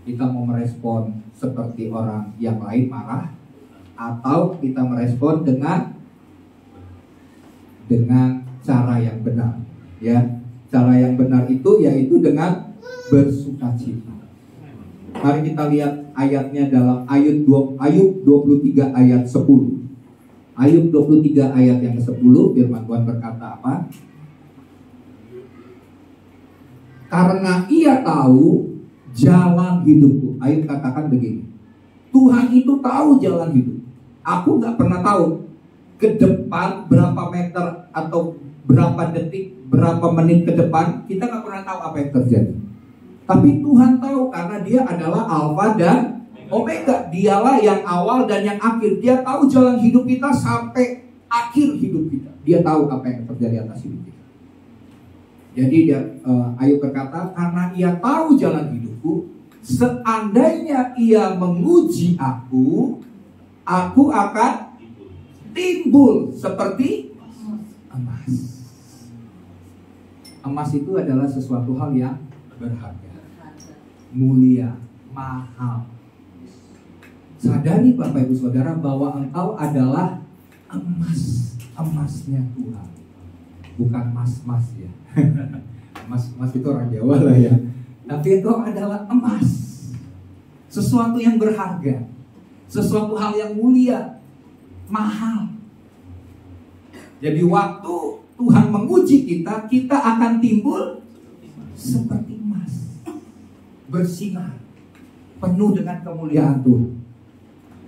Kita mau merespon seperti orang yang lain marah, atau kita merespon dengan cara yang benar, ya. Cara yang benar itu yaitu dengan bersukacita. Mari kita lihat ayatnya dalam Ayub 23 ayat 10. Ayub 23 ayat yang ke-10, firman Tuhan berkata apa? Karena ia tahu jalan hidupku. Ayo katakan begini, Tuhan itu tahu jalan hidup. Aku gak pernah tahu ke depan berapa meter atau berapa detik, berapa menit ke depan. Kita gak pernah tahu apa yang terjadi. Tapi Tuhan tahu, karena dia adalah Alfa dan Omega. Dialah yang awal dan yang akhir. Dia tahu jalan hidup kita sampai akhir hidup kita. Dia tahu apa yang terjadi atas hidup kita. Jadi Ayub berkata, karena ia tahu jalan hidupku, seandainya ia menguji aku akan timbul seperti emas. Emas itu adalah sesuatu hal yang berharga, mulia, mahal. Sadari Bapak Ibu Saudara bahwa engkau adalah emas, emasnya Tuhan, bukan mas-mas ya. Mas itu orang Jawa lah ya. Tapi engkau adalah emas, sesuatu yang berharga, sesuatu hal yang mulia, mahal. Jadi waktu Tuhan menguji kita, kita akan timbul seperti emas, bersinar, penuh dengan kemuliaan Tuhan.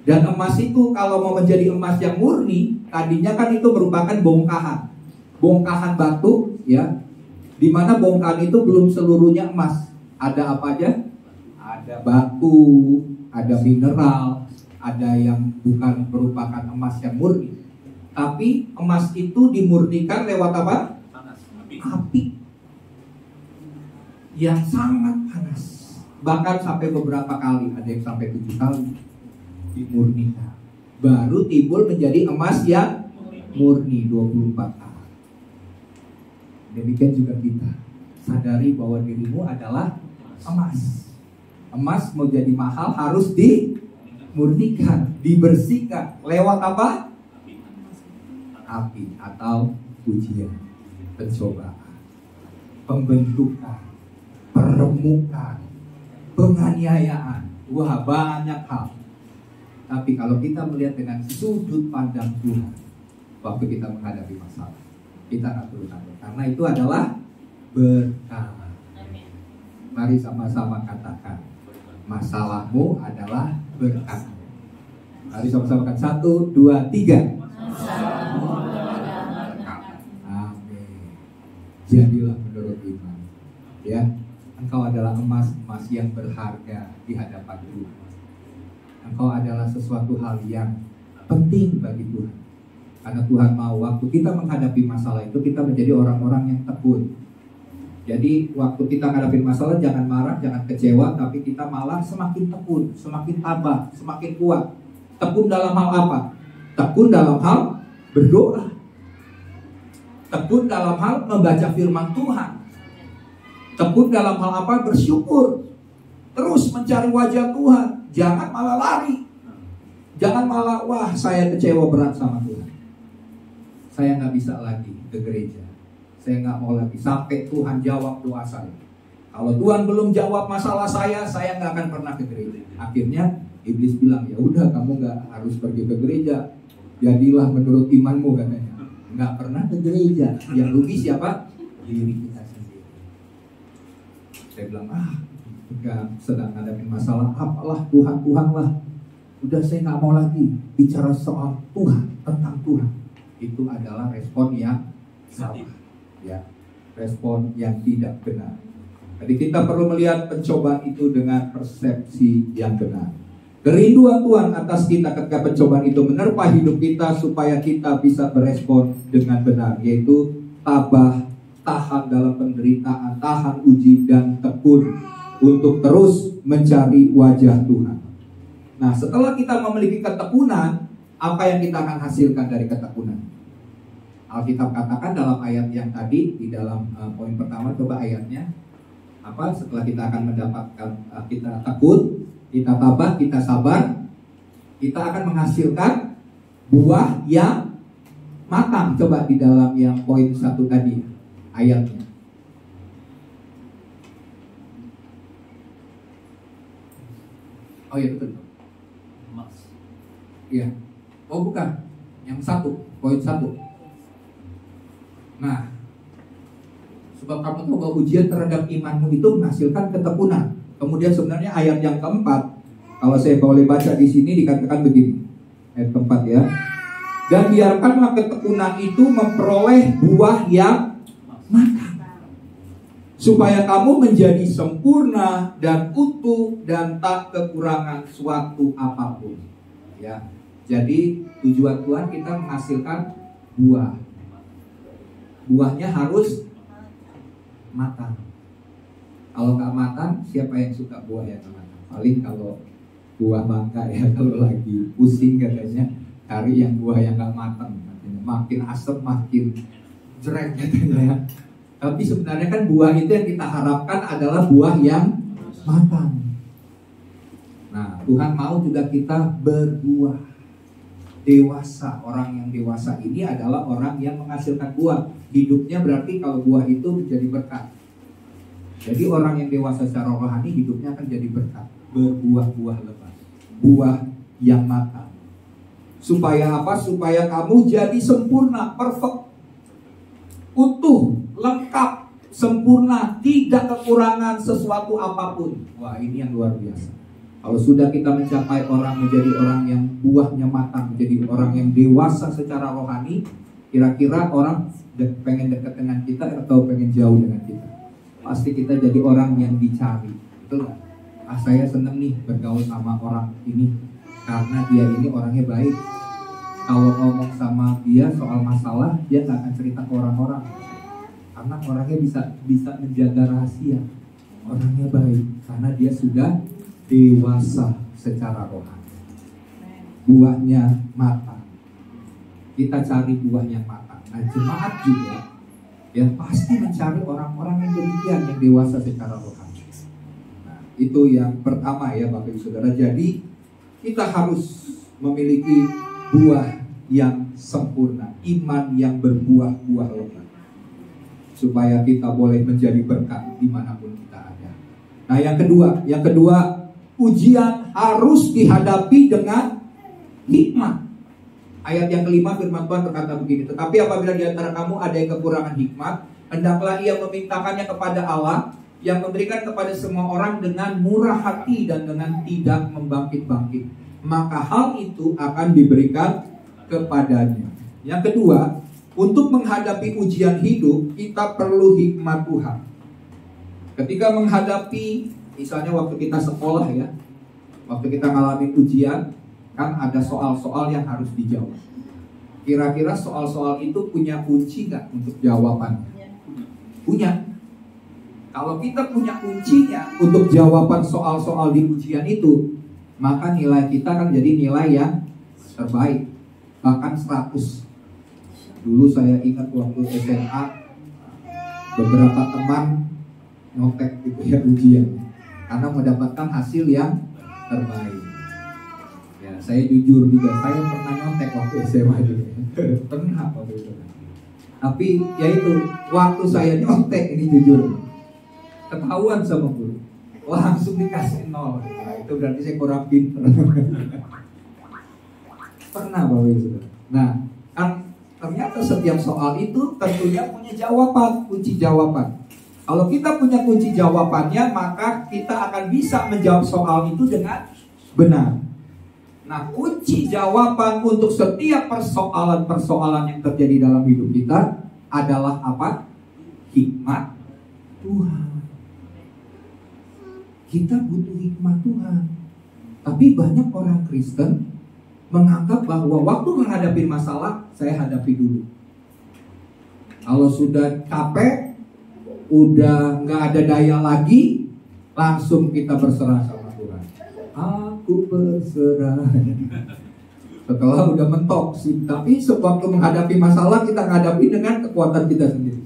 Dan emas itu kalau mau menjadi emas yang murni, tadinya kan itu merupakan bongkahan batu, ya, di mana bongkahan itu belum seluruhnya emas. Ada apa aja? Ada batu, ada mineral, ada yang bukan merupakan emas yang murni. Tapi emas itu dimurnikan lewat apa? Api yang sangat panas. Bahkan sampai beberapa kali, ada yang sampai 7 kali dimurnikan, baru timbul menjadi emas yang murni 24 karat. Demikian juga kita, sadari bahwa dirimu adalah emas. Emas mau jadi mahal harus dimurnikan, dibersihkan lewat apa? Api atau ujian, pencobaan, pembentukan, peremukan, penganiayaan. Wah, banyak hal. Tapi kalau kita melihat dengan sudut pandang Tuhan, waktu kita menghadapi masalah, kita nggak perlu takut, karena itu adalah berkah. Mari sama-sama katakan, masalahmu adalah berkah. Mari sama-sama katakan, 1, 2, 3. Amin. Jadilah menurut iman. Ya, engkau adalah emas yang berharga di hadapan Tuhan. Engkau adalah sesuatu hal yang penting bagi Tuhan. Karena Tuhan mau waktu kita menghadapi masalah itu, kita menjadi orang-orang yang tekun. Jadi waktu kita menghadapi masalah, jangan marah, jangan kecewa, tapi kita malah semakin tekun, semakin tabah, semakin kuat. Tekun dalam hal apa? Tekun dalam hal berdoa. Tekun dalam hal membaca firman Tuhan. Tekun dalam hal apa? Bersyukur. Terus mencari wajah Tuhan. Jangan malah lari. Jangan malah, wah saya kecewa berat sama Tuhan, saya gak bisa lagi ke gereja, saya gak mau lagi sampai Tuhan jawab doa saya. Kalau Tuhan belum jawab masalah saya gak akan pernah ke gereja. Akhirnya iblis bilang, ya udah kamu gak harus pergi ke gereja, jadilah menurut imanmu katanya. Gak pernah ke gereja, yang rugi siapa? Diri kita sendiri. Saya bilang, ketika sedang menghadapi masalah, apalah Tuhan lah. Udah saya nggak mau lagi bicara soal Tuhan, tentang Tuhan. Itu adalah respon yang salah, ya, respon yang tidak benar. Jadi kita perlu melihat pencobaan itu dengan persepsi yang benar. Kerinduan Tuhan atas kita ketika pencobaan itu menerpa hidup kita, supaya kita bisa berespon dengan benar, yaitu tabah, tahan dalam penderitaan, tahan uji, dan tekun untuk terus mencari wajah Tuhan. Nah, setelah kita memiliki ketekunan, apa yang kita akan hasilkan dari ketekunan? Alkitab katakan dalam ayat yang tadi, di dalam poin pertama, coba ayatnya apa? Setelah kita akan mendapatkan, kita tekun, kita tabah, kita sabar, kita akan menghasilkan buah yang matang. Coba di dalam yang poin 1 tadi, ayatnya. Oh iya, betul. Emas. Iya. Oh bukan. Yang 1, poin 1. Nah, Sebab kamu tahu bahwa ujian terhadap imanmu itu menghasilkan ketekunan. Kemudian sebenarnya ayat yang keempat, kalau saya boleh baca di sini dikatakan begini, ayat keempat ya. Dan biarkanlah ketekunan itu memperoleh buah yang matang, supaya kamu menjadi sempurna dan utuh dan tak kekurangan suatu apapun. Ya, jadi tujuan Tuhan kita menghasilkan buah. Buahnya harus matang. Kalau nggak matang, siapa yang suka buah yang matang? Paling kalau buah mangga ya, kalau lagi pusing katanya cari yang buah yang nggak matang, katanya makin asam makin jreng katanya. Tapi sebenarnya kan buah itu yang kita harapkan adalah buah yang matang. Nah, Tuhan mau juga kita berbuah dewasa. Orang yang dewasa ini adalah orang yang menghasilkan buah. Hidupnya berarti kalau buah itu menjadi berkat. Jadi orang yang dewasa secara rohani hidupnya akan jadi berkat, berbuah-buah lebat, buah yang matang. Supaya apa? Supaya kamu jadi sempurna, perfect, utuh, lengkap, sempurna, tidak kekurangan sesuatu apapun. Wah, ini yang luar biasa. Kalau sudah kita mencapai orang menjadi orang yang buahnya matang, menjadi orang yang dewasa secara rohani, kira-kira orang pengen dekat dengan kita atau pengen jauh dengan kita? Pasti kita jadi orang yang dicari. Betul nggak? Saya seneng nih bergaul sama orang ini karena dia ini orangnya baik. Kalau ngomong sama dia soal masalah, dia nggak akan cerita ke orang-orang karena orangnya bisa menjaga rahasia. Orangnya baik karena dia sudah dewasa secara rohani. Buahnya matang. Kita cari buah yang matang. Nah, jemaat juga ya pasti mencari orang-orang yang demikian, yang dewasa secara rohani. Nah, itu yang pertama ya Bapak Ibu Saudara. Jadi kita harus memiliki buah yang sempurna, iman yang berbuah-buah lebat, supaya kita boleh menjadi berkat dimanapun kita ada. Nah, yang kedua, ujian harus dihadapi dengan hikmat. Ayat yang kelima firman Tuhan berkata begini, tetapi apabila di antara kamu ada yang kekurangan hikmat, hendaklah ia memintakannya kepada Allah yang memberikan kepada semua orang dengan murah hati dan dengan tidak membangkit-bangkit. Maka hal itu akan diberikan kepadanya. Yang kedua, untuk menghadapi ujian hidup, kita perlu hikmat Tuhan. Ketika menghadapi, misalnya waktu kita sekolah ya, waktu kita ngalamin ujian, kan ada soal-soal yang harus dijawab. Kira-kira soal-soal itu punya kunci nggak untuk jawabannya? Punya. Kalau kita punya kuncinya untuk jawaban soal-soal di ujian itu, maka nilai kita kan jadi nilai yang terbaik, bahkan 100. Dulu saya ingat waktu SMA, beberapa teman nyontek gitu ya ujian, karena mendapatkan hasil yang terbaik. Ya, saya jujur juga, saya pernah nyontek waktu SMA juga. Pernah waktu itu. Tapi ya itu, waktu saya nyontek ini jujur, ketahuan sama guru, langsung dikasih 0. Nah, itu berarti saya kurang pinter. Pernah Bapak Ibu. Nah, kan ternyata setiap soal itu tentunya punya jawaban, kunci jawaban. Kalau kita punya kunci jawabannya, maka kita akan bisa menjawab soal itu dengan benar. Nah, kunci jawaban untuk setiap persoalan-persoalan yang terjadi dalam hidup kita adalah apa? Hikmat Tuhan. Kita butuh hikmat Tuhan. Tapi banyak orang Kristen menganggap bahwa waktu menghadapi masalah, saya hadapi dulu. Kalau sudah capek, udah nggak ada daya lagi, langsung kita berserah sama Tuhan. Aku berserah. Setelah udah mentok sih, tapi sewaktu menghadapi masalah, kita menghadapi dengan kekuatan kita sendiri,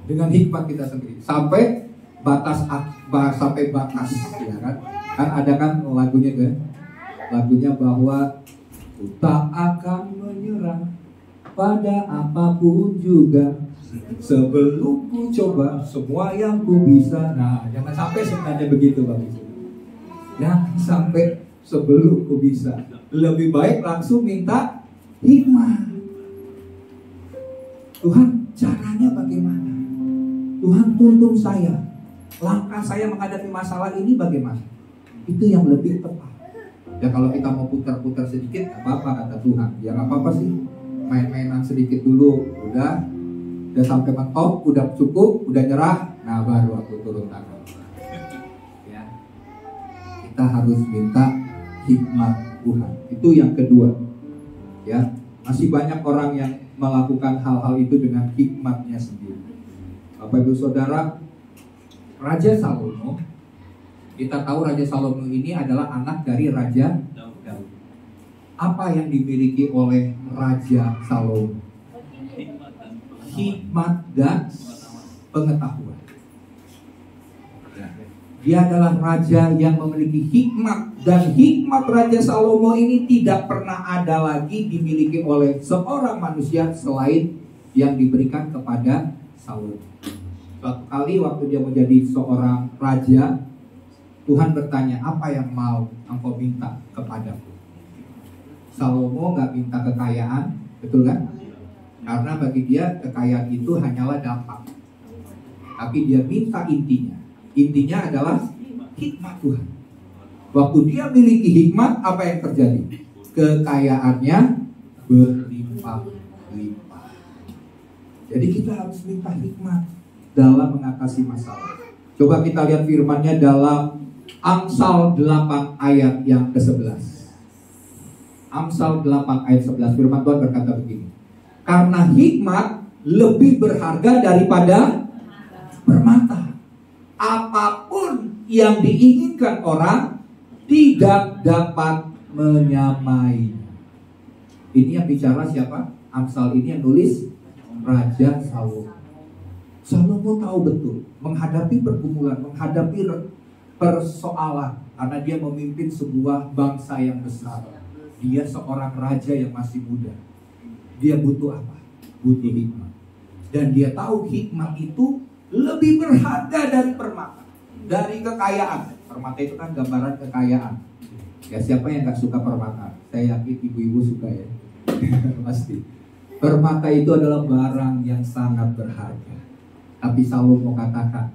dengan hikmat kita sendiri, sampai batas, ya kan? Kan ada kan lagunya kan? Lagunya bahwa ku tak akan menyerah pada apapun juga, sebelum ku coba semua yang ku bisa. Nah, jangan sampai sebenarnya begitu Bang. Jangan sampai sebelum ku bisa. Lebih baik langsung minta hikmat. Tuhan, caranya bagaimana? Tuhan tuntun saya. Langkah saya menghadapi masalah ini bagaimana? Itu yang lebih tepat. Ya kalau kita mau putar-putar sedikit, gak apa-apa kata Tuhan. Ya gak apa-apa sih, main-mainan sedikit dulu. Udah sampai mentok, udah cukup, udah nyerah. Nah baru aku turun tangan. Ya, kita harus minta hikmat Tuhan. Itu yang kedua. Ya, masih banyak orang yang melakukan hal-hal itu dengan hikmatnya sendiri. Bapak Ibu Saudara, Raja Salomo, kita tahu Raja Salomo ini adalah anak dari Raja Daud. Apa yang dimiliki oleh Raja Salomo? Hikmat dan pengetahuan. Dia adalah raja yang memiliki hikmat, dan hikmat Raja Salomo ini tidak pernah ada lagi dimiliki oleh seorang manusia selain yang diberikan kepada Salomo. Suatu kali waktu dia menjadi seorang raja, Tuhan bertanya, apa yang mau engkau minta kepadaku? Salomo gak minta kekayaan, betul kan? Karena bagi dia kekayaan itu hanyalah dampak. Tapi dia minta intinya. Intinya adalah hikmat Tuhan. Waktu dia miliki hikmat, apa yang terjadi? Kekayaannya berlimpah-limpah. Jadi kita harus minta hikmat dalam mengatasi masalah. Coba kita lihat firman-Nya dalam Amsal 8 ayat yang ke-11. Amsal 8 ayat 11, firman Tuhan berkata begini. Karena hikmat lebih berharga daripada permata. Apapun yang diinginkan orang tidak dapat menyamai. Ini yang bicara siapa? Amsal ini yang nulis Raja Salomo. Salomo tahu betul menghadapi pergumulan, menghadapi persoalan, karena dia memimpin sebuah bangsa yang besar. Dia seorang raja yang masih muda. Dia butuh apa? Butuh hikmat. Dan dia tahu hikmat itu lebih berharga dari permata, dari kekayaan. Permata itu kan gambaran kekayaan. Ya siapa yang gak suka permata? Saya yakin ibu-ibu suka ya. Pasti. Permata itu adalah barang yang sangat berharga. Tapi Salomo katakan,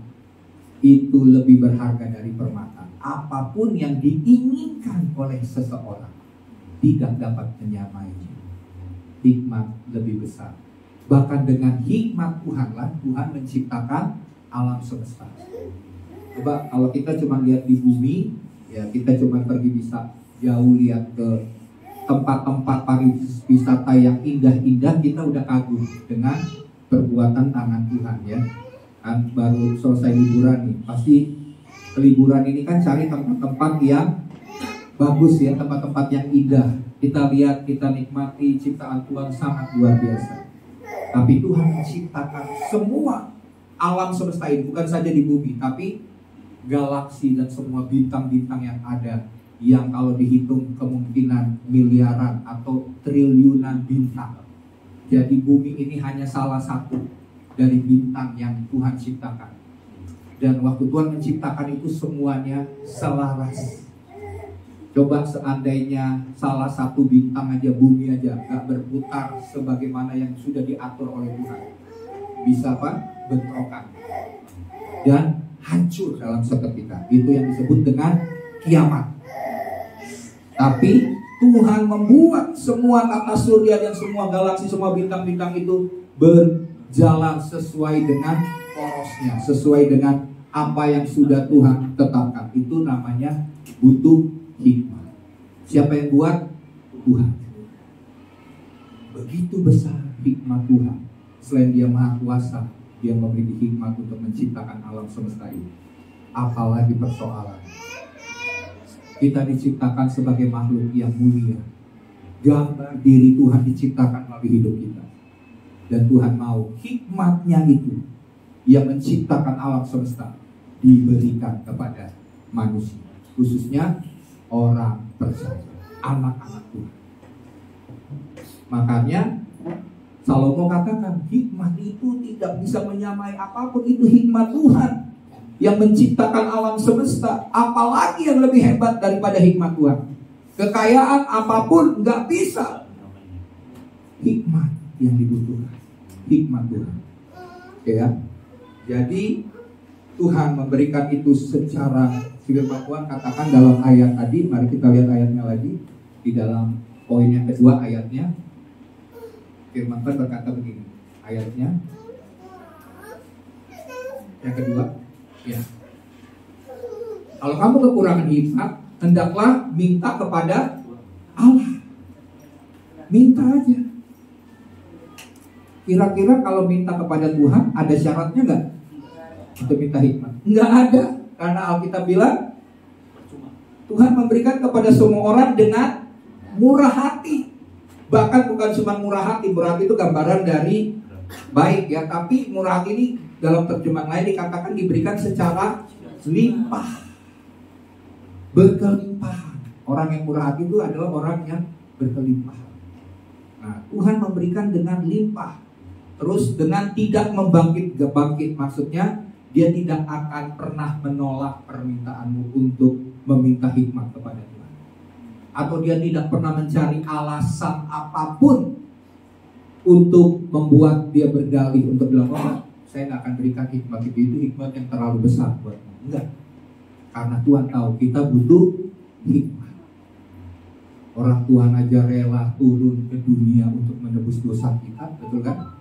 itu lebih berharga dari permata. Apapun yang diinginkan oleh seseorang tidak dapat menyamainya. Hikmat lebih besar. Bahkan dengan hikmat Tuhanlah Tuhan menciptakan alam semesta. Coba kalau kita cuma lihat di bumi, ya kita cuma pergi bisa jauh lihat ke tempat-tempat pariwisata yang indah-indah, kita udah kagum dengan perbuatan tangan Tuhan ya. Kan baru selesai liburan nih, pasti liburan ini kan cari tempat-tempat yang bagus ya, tempat-tempat yang indah. Kita lihat, kita nikmati ciptaan Tuhan sangat luar biasa. Tapi Tuhan menciptakan semua alam semesta ini, bukan saja di bumi, tapi galaksi dan semua bintang-bintang yang ada, yang kalau dihitung kemungkinan miliaran atau triliunan bintang. Jadi bumi ini hanya salah satu dari bintang yang Tuhan ciptakan. Dan waktu Tuhan menciptakan itu semuanya selaras. Coba seandainya salah satu bintang aja, bumi aja gak berputar sebagaimana yang sudah diatur oleh Tuhan, bisa apa? Bentrokan dan hancur dalam seketika. Itu yang disebut dengan kiamat. Tapi Tuhan membuat semua tata surya dan semua galaksi, semua bintang-bintang itu berjalan sesuai dengan porosnya, sesuai dengan apa yang sudah Tuhan tetapkan. Itu namanya butuh hikmat. Siapa yang buat? Tuhan. Begitu besar hikmat Tuhan. Selain dia maha kuasa, dia memiliki hikmat untuk menciptakan alam semesta ini. Apalagi persoalan. Kita diciptakan sebagai makhluk yang mulia. Gambar diri Tuhan diciptakan melalui hidup kita. Dan Tuhan mau hikmatnya itu yang menciptakan alam semesta diberikan kepada manusia, khususnya orang percaya, anak-anak Tuhan. Makanya Salomo katakan hikmat itu tidak bisa menyamai apapun. Itu hikmat Tuhan yang menciptakan alam semesta. Apalagi yang lebih hebat daripada hikmat Tuhan? Kekayaan apapun gak bisa. Hikmat yang dibutuhkan, hikmat Tuhan. Oke ya. Jadi Tuhan memberikan itu secara firman Tuhan katakan dalam ayat tadi. Mari kita lihat ayatnya lagi. Di dalam poin yang kedua ayatnya, firman Tuhan berkata begini. Ayatnya yang kedua, ya. Kalau kamu kekurangan hikmat, hendaklah minta kepada Allah. Minta aja. Kira-kira kalau minta kepada Tuhan ada syaratnya nggak untuk minta hikmat? Nggak ada, karena Alkitab bilang Tuhan memberikan kepada semua orang dengan murah hati. Bahkan bukan cuma murah hati itu gambaran dari baik ya, tapi murah hati ini dalam terjemahan lain dikatakan diberikan secara limpah, berkelimpahan. Orang yang murah hati itu adalah orang yang berkelimpahan. Nah, Tuhan memberikan dengan limpah, terus dengan tidak membangkit, maksudnya dia tidak akan pernah menolak permintaanmu untuk meminta hikmat kepada Tuhan, atau dia tidak pernah mencari alasan apapun untuk membuat dia berdalih untuk bilang, oh, saya nggak akan berikan hikmat itu hikmat yang terlalu besar buatmu. Enggak, karena Tuhan tahu kita butuh hikmat. Orang Tuhan aja rela turun ke dunia untuk menebus dosa kita, betul kan?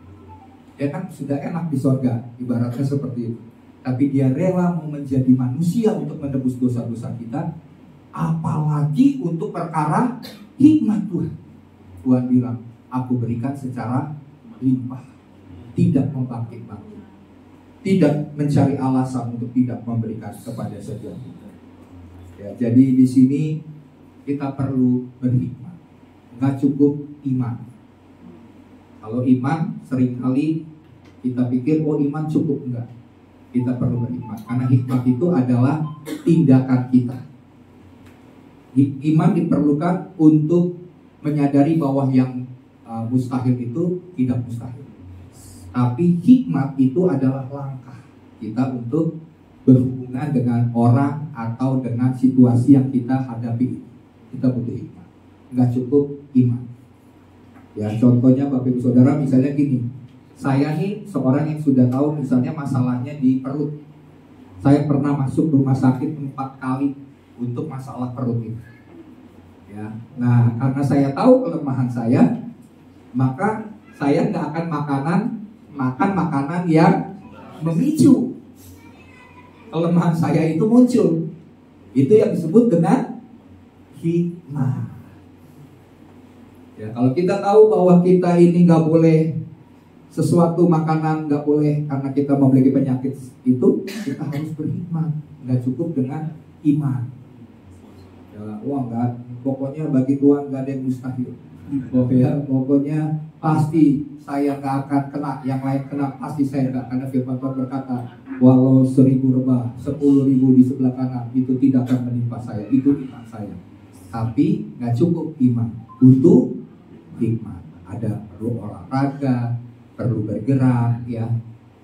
Dia kan sudah enak di sorga, ibaratnya seperti itu. Tapi dia rela mau menjadi manusia untuk menebus dosa-dosa kita, apalagi untuk perkara hikmat Tuhan. Tuhan bilang, aku berikan secara limpah, tidak membangkit-bangkit, tidak mencari alasan untuk tidak memberikan kepada setiap kita. Ya, jadi di sini kita perlu berhikmat. Nggak cukup iman. Kalau iman seringkali kita pikir, oh iman cukup, enggak. Kita perlu berhikmat, karena hikmat itu adalah tindakan kita. Iman diperlukan untuk menyadari bahwa yang mustahil itu tidak mustahil. Tapi hikmat itu adalah langkah kita untuk berhubungan dengan orang atau dengan situasi yang kita hadapi. Kita butuh hikmat, nggak cukup iman. Ya, contohnya Bapak Ibu Saudara, misalnya gini, saya nih seorang yang sudah tahu misalnya masalahnya di perut. Saya pernah masuk rumah sakit 4 kali untuk masalah perut ini. Ya, nah karena saya tahu kelemahan saya, maka saya nggak akan makan makanan yang memicu kelemahan saya itu muncul. Itu yang disebut dengan hikmat. Ya, kalau kita tahu bahwa kita ini nggak boleh sesuatu makanan, nggak boleh karena kita memiliki penyakit itu, kita harus berhikmat. Nggak cukup dengan iman. Ya, wah nggak, pokoknya bagi Tuhan nggak ada yang mustahil. Pokoknya pasti saya nggak akan kena, yang lain kena pasti saya nggak. Karena firman Tuhan berkata, walau 1000 rebah, 10.000 di sebelah kanan, itu tidak akan menimpa saya. Itu iman saya. Tapi nggak cukup iman, butuh hikmat. Ada perlu olahraga, perlu bergerak, ya,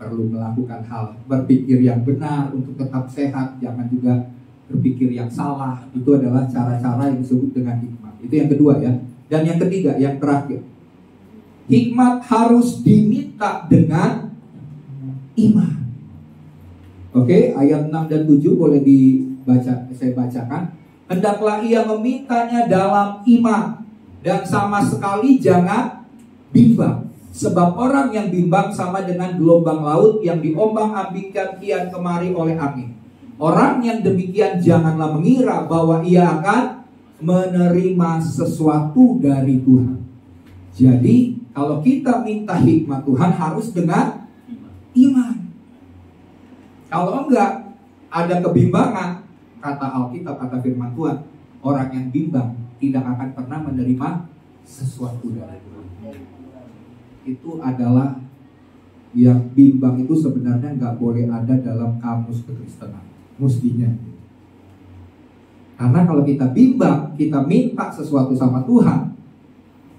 perlu melakukan hal berpikir yang benar untuk tetap sehat, jangan juga berpikir yang salah. Itu adalah cara-cara yang disebut dengan hikmat. Itu yang kedua ya. Dan yang ketiga, yang terakhir, hikmat harus diminta dengan iman. Oke, ayat 6 dan 7 boleh dibaca, saya bacakan. Hendaklah ia memintanya dalam iman, dan sama sekali jangan bimbang. Sebab orang yang bimbang sama dengan gelombang laut yang diombang-ambingkan kian kemari oleh angin. Orang yang demikian janganlah mengira bahwa ia akan menerima sesuatu dari Tuhan. Jadi kalau kita minta hikmat Tuhan harus dengan iman. Kalau enggak, ada kebimbangan, kata Alkitab, kata firman Tuhan, orang yang bimbang tidak akan pernah menerima sesuatu dari Tuhan. Itu adalah yang bimbang itu sebenarnya nggak boleh ada dalam kamus kekristenan, mestinya. Karena kalau kita bimbang, kita minta sesuatu sama Tuhan,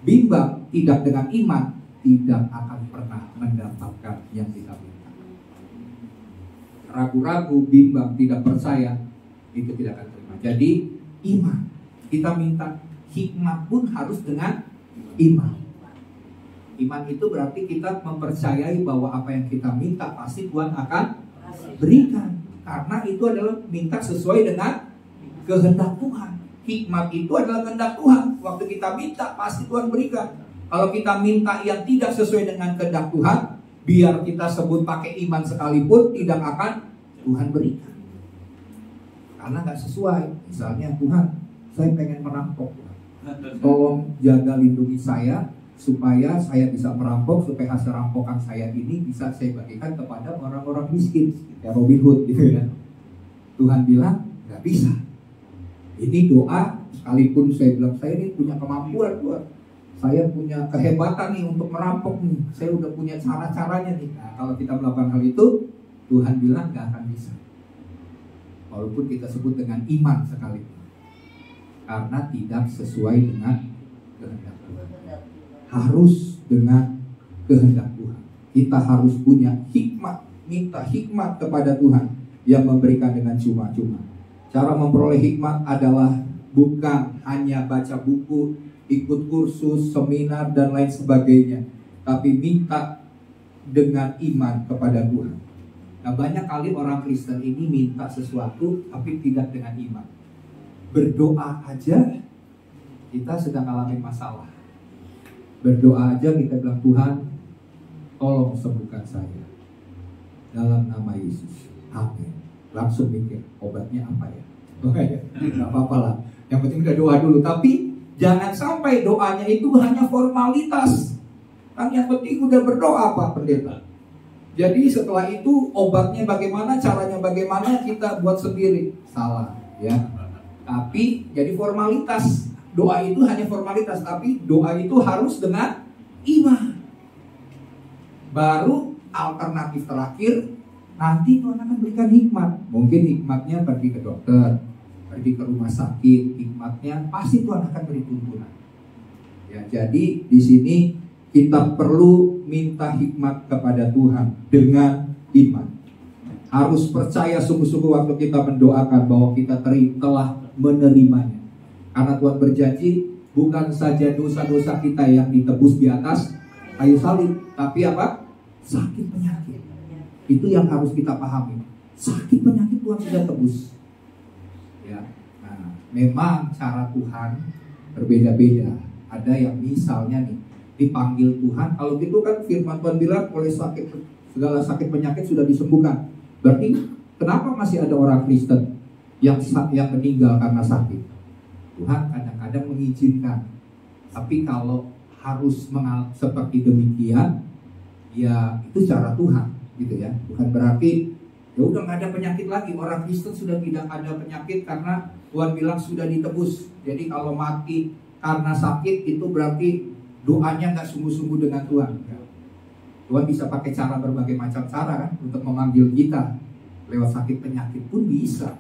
bimbang tidak dengan iman, tidak akan pernah mendapatkan yang kita minta. Ragu-ragu, bimbang, tidak percaya, itu tidak akan terima. Jadi iman, kita minta hikmat pun harus dengan iman. Iman itu berarti kita mempercayai bahwa apa yang kita minta pasti Tuhan akan berikan. Karena itu adalah minta sesuai dengan kehendak Tuhan. Hikmat itu adalah kehendak Tuhan. Waktu kita minta pasti Tuhan berikan. Kalau kita minta yang tidak sesuai dengan kehendak Tuhan, biar kita sebut pakai iman sekalipun, tidak akan Tuhan berikan. Karena nggak sesuai. Misalnya, Tuhan, saya pengen merampok. Tolong jaga lindungi saya, supaya saya bisa merampok, supaya hasil rampokan saya ini bisa saya bagikan kepada orang-orang miskin, ya Robin Hood gitu ya. Tuhan bilang nggak bisa. Ini doa, sekalipun saya bilang saya ini punya kemampuan Tuhan, saya punya kehebatan nih untuk merampok nih, saya udah punya cara-caranya nih. Nah, kalau kita melakukan hal itu, Tuhan bilang nggak akan bisa. Walaupun kita sebut dengan iman sekalipun, karena tidak sesuai dengan kehendak Tuhan. Harus dengan kehendak Tuhan. Kita harus punya hikmat, minta hikmat kepada Tuhan yang memberikan dengan cuma-cuma. Cara memperoleh hikmat adalah bukan hanya baca buku, ikut kursus, seminar dan lain sebagainya, tapi minta dengan iman kepada Tuhan. Nah, banyak kali orang Kristen ini minta sesuatu tapi tidak dengan iman. Berdoa aja kita sedang alami masalah. Berdoa aja kita bilang, Tuhan tolong sembuhkan saya dalam nama Yesus, amin. Langsung mikir obatnya apa ya? Gak apa-apa lah, yang penting udah doa dulu. Tapi jangan sampai doanya itu hanya formalitas. Kan yang penting udah berdoa Pak Pendeta. Jadi setelah itu obatnya bagaimana, caranya bagaimana, kita buat sendiri. Salah ya. Tapi jadi formalitas. Doa itu hanya formalitas, tapi doa itu harus dengan iman. Baru alternatif terakhir, nanti Tuhan akan berikan hikmat. Mungkin hikmatnya pergi ke dokter, pergi ke rumah sakit, hikmatnya pasti Tuhan akan beri tuntunan. Ya, jadi di sini kita perlu minta hikmat kepada Tuhan dengan iman. Harus percaya sungguh-sungguh waktu kita mendoakan bahwa kita telah menerimanya. Karena Tuhan berjanji bukan saja dosa-dosa kita yang ditebus di atas kayu salib, tapi apa? Sakit penyakit. Itu yang harus kita pahami. Sakit penyakit Tuhan sudah tebus. Ya. Nah, memang cara Tuhan berbeda-beda. Ada yang misalnya nih dipanggil Tuhan, kalau gitu kan firman Tuhan bilang oleh segala sakit penyakit sudah disembuhkan. Berarti kenapa masih ada orang Kristen yang meninggal karena sakit? Tuhan kadang-kadang mengizinkan. Tapi kalau harus seperti demikian, ya itu cara Tuhan, gitu ya. Bukan berarti ya udah nggak ada penyakit lagi. Orang Kristen sudah tidak ada penyakit karena Tuhan bilang sudah ditebus. Jadi kalau mati karena sakit itu berarti doanya nggak sungguh-sungguh dengan Tuhan. Tuhan bisa pakai cara berbagai macam cara kan untuk memanggil kita. Lewat sakit penyakit pun bisa.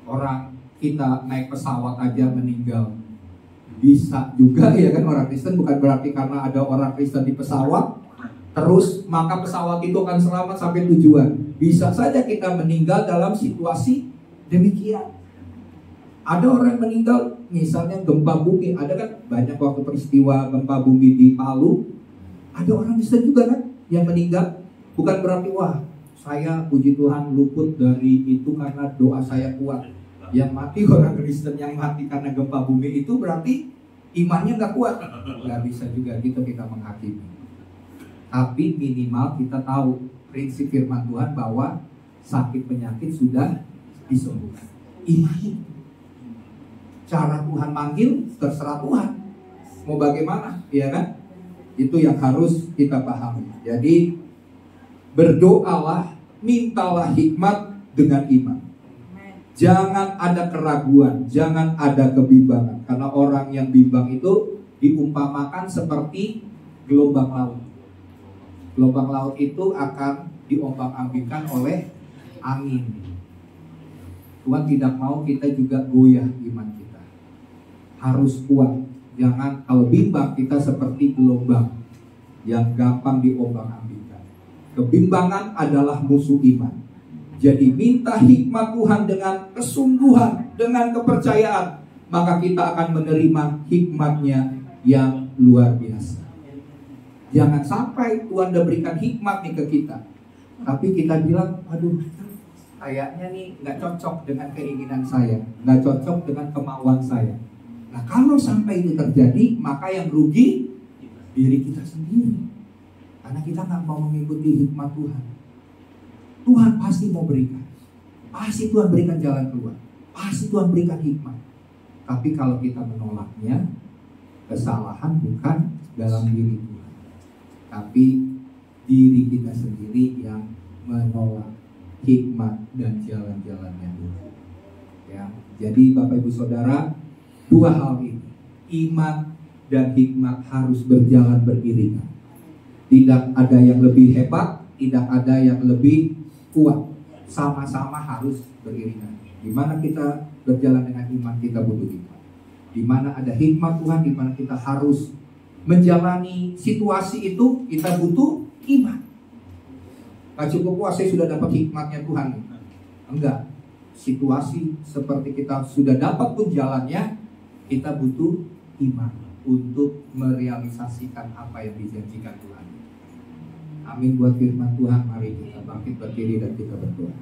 Orang kita naik pesawat aja meninggal, bisa juga ya kan. Orang Kristen bukan berarti karena ada orang Kristen di pesawat terus maka pesawat itu akan selamat sampai tujuan. Bisa saja kita meninggal dalam situasi demikian. Ada orang yang meninggal misalnya gempa bumi, ada kan banyak waktu peristiwa gempa bumi di Palu. Ada orang Kristen juga kan yang meninggal. Bukan berarti wah saya puji Tuhan luput dari itu karena doa saya kuat. Yang mati orang Kristen yang mati karena gempa bumi itu berarti imannya gak kuat. Gak bisa juga gitu kita menghakimi. Tapi minimal kita tahu prinsip firman Tuhan bahwa sakit penyakit sudah disembuhkan. Imani. Cara Tuhan manggil terserah Tuhan. Mau bagaimana, ya kan? Itu yang harus kita pahami. Jadi berdoalah, mintalah hikmat dengan iman. Jangan ada keraguan, jangan ada kebimbangan. Karena orang yang bimbang itu diumpamakan seperti gelombang laut. Gelombang laut itu akan diombang-ambingkan oleh angin. Tuhan tidak mau kita juga goyah iman kita. Harus kuat. Jangan kalau bimbang kita seperti gelombang yang gampang diombang-ambingkan. Kebimbangan adalah musuh iman. Jadi minta hikmat Tuhan dengan kesungguhan, dengan kepercayaan, maka kita akan menerima hikmatnya yang luar biasa. Jangan sampai Tuhan udah berikan hikmat nih ke kita, tapi kita bilang, aduh, kayaknya nih nggak cocok dengan keinginan saya, nggak cocok dengan kemauan saya. Nah, kalau sampai itu terjadi, maka yang rugi diri kita sendiri, karena kita nggak mau mengikuti hikmat Tuhan. Tuhan pasti mau berikan, pasti Tuhan berikan jalan keluar, pasti Tuhan berikan hikmat. Tapi kalau kita menolaknya, kesalahan bukan dalam diri Tuhan, tapi diri kita sendiri yang menolak hikmat dan jalan-jalannya Tuhan. Ya, jadi Bapak Ibu Saudara, dua hal ini, iman dan hikmat harus berjalan beriringan. Tidak ada yang lebih hebat, tidak ada yang lebih kuat. Sama-sama harus beriringan. Di mana kita berjalan dengan iman, kita butuh hikmat. Di mana ada hikmat Tuhan, di mana kita harus menjalani situasi itu, kita butuh iman. Gak cukup, wah saya sudah dapat hikmatnya Tuhan. Enggak. Situasi seperti kita sudah dapat pun jalannya, kita butuh iman untuk merealisasikan apa yang dijanjikan Tuhan. Amin buat firman Tuhan. Mari kita bangkit berdiri dan kita berdoa.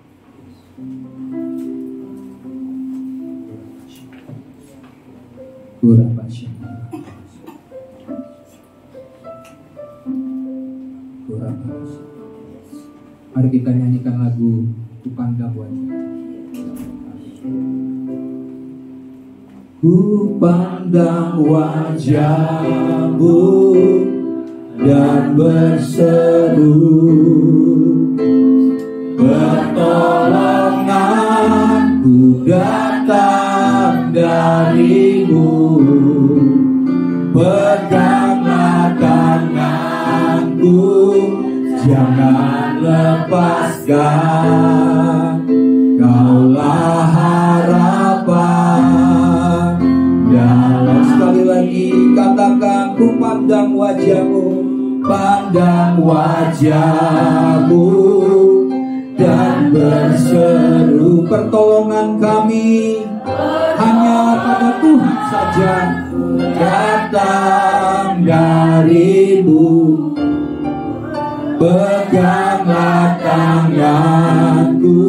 Mari kita nyanyikan lagu Ku Pandang Wajah. Ku pandang wajah-Mu dan berseru, pertolonganku datang dari-Mu. Peganglah tanganku, jangan lepaskan. Kaulah harapan. Dan sekali lagi katakan, ku pandang wajah-Mu, pandang wajah-Mu dan berseru, pertolongan kami hanya pada Tuhan saja datang dari-Mu. Peganglah tanganku,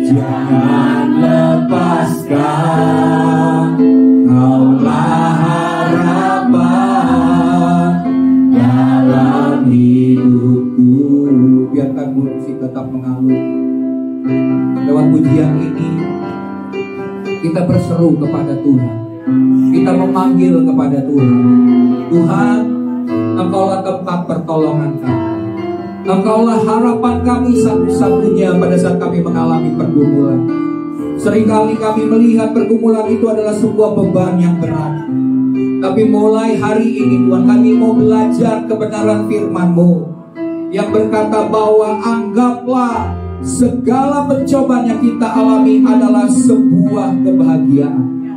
jangan lepaskan. Kaulah harapan dalam hidupku. Biarkan musik tetap mengalun. Lewat pujian ini kita berseru kepada Tuhan, kita memanggil kepada Tuhan. Tuhan, Engkaulah tempat pertolongan kami, Engkaulah harapan kami satu-satunya pada saat kami mengalami pergumulan. Seringkali kami melihat pergumulan itu adalah sebuah beban yang berat. Tapi mulai hari ini Tuhan, kami mau belajar kebenaran firman-Mu yang berkata bahwa anggaplah segala pencobaan yang kita alami adalah sebuah kebahagiaan.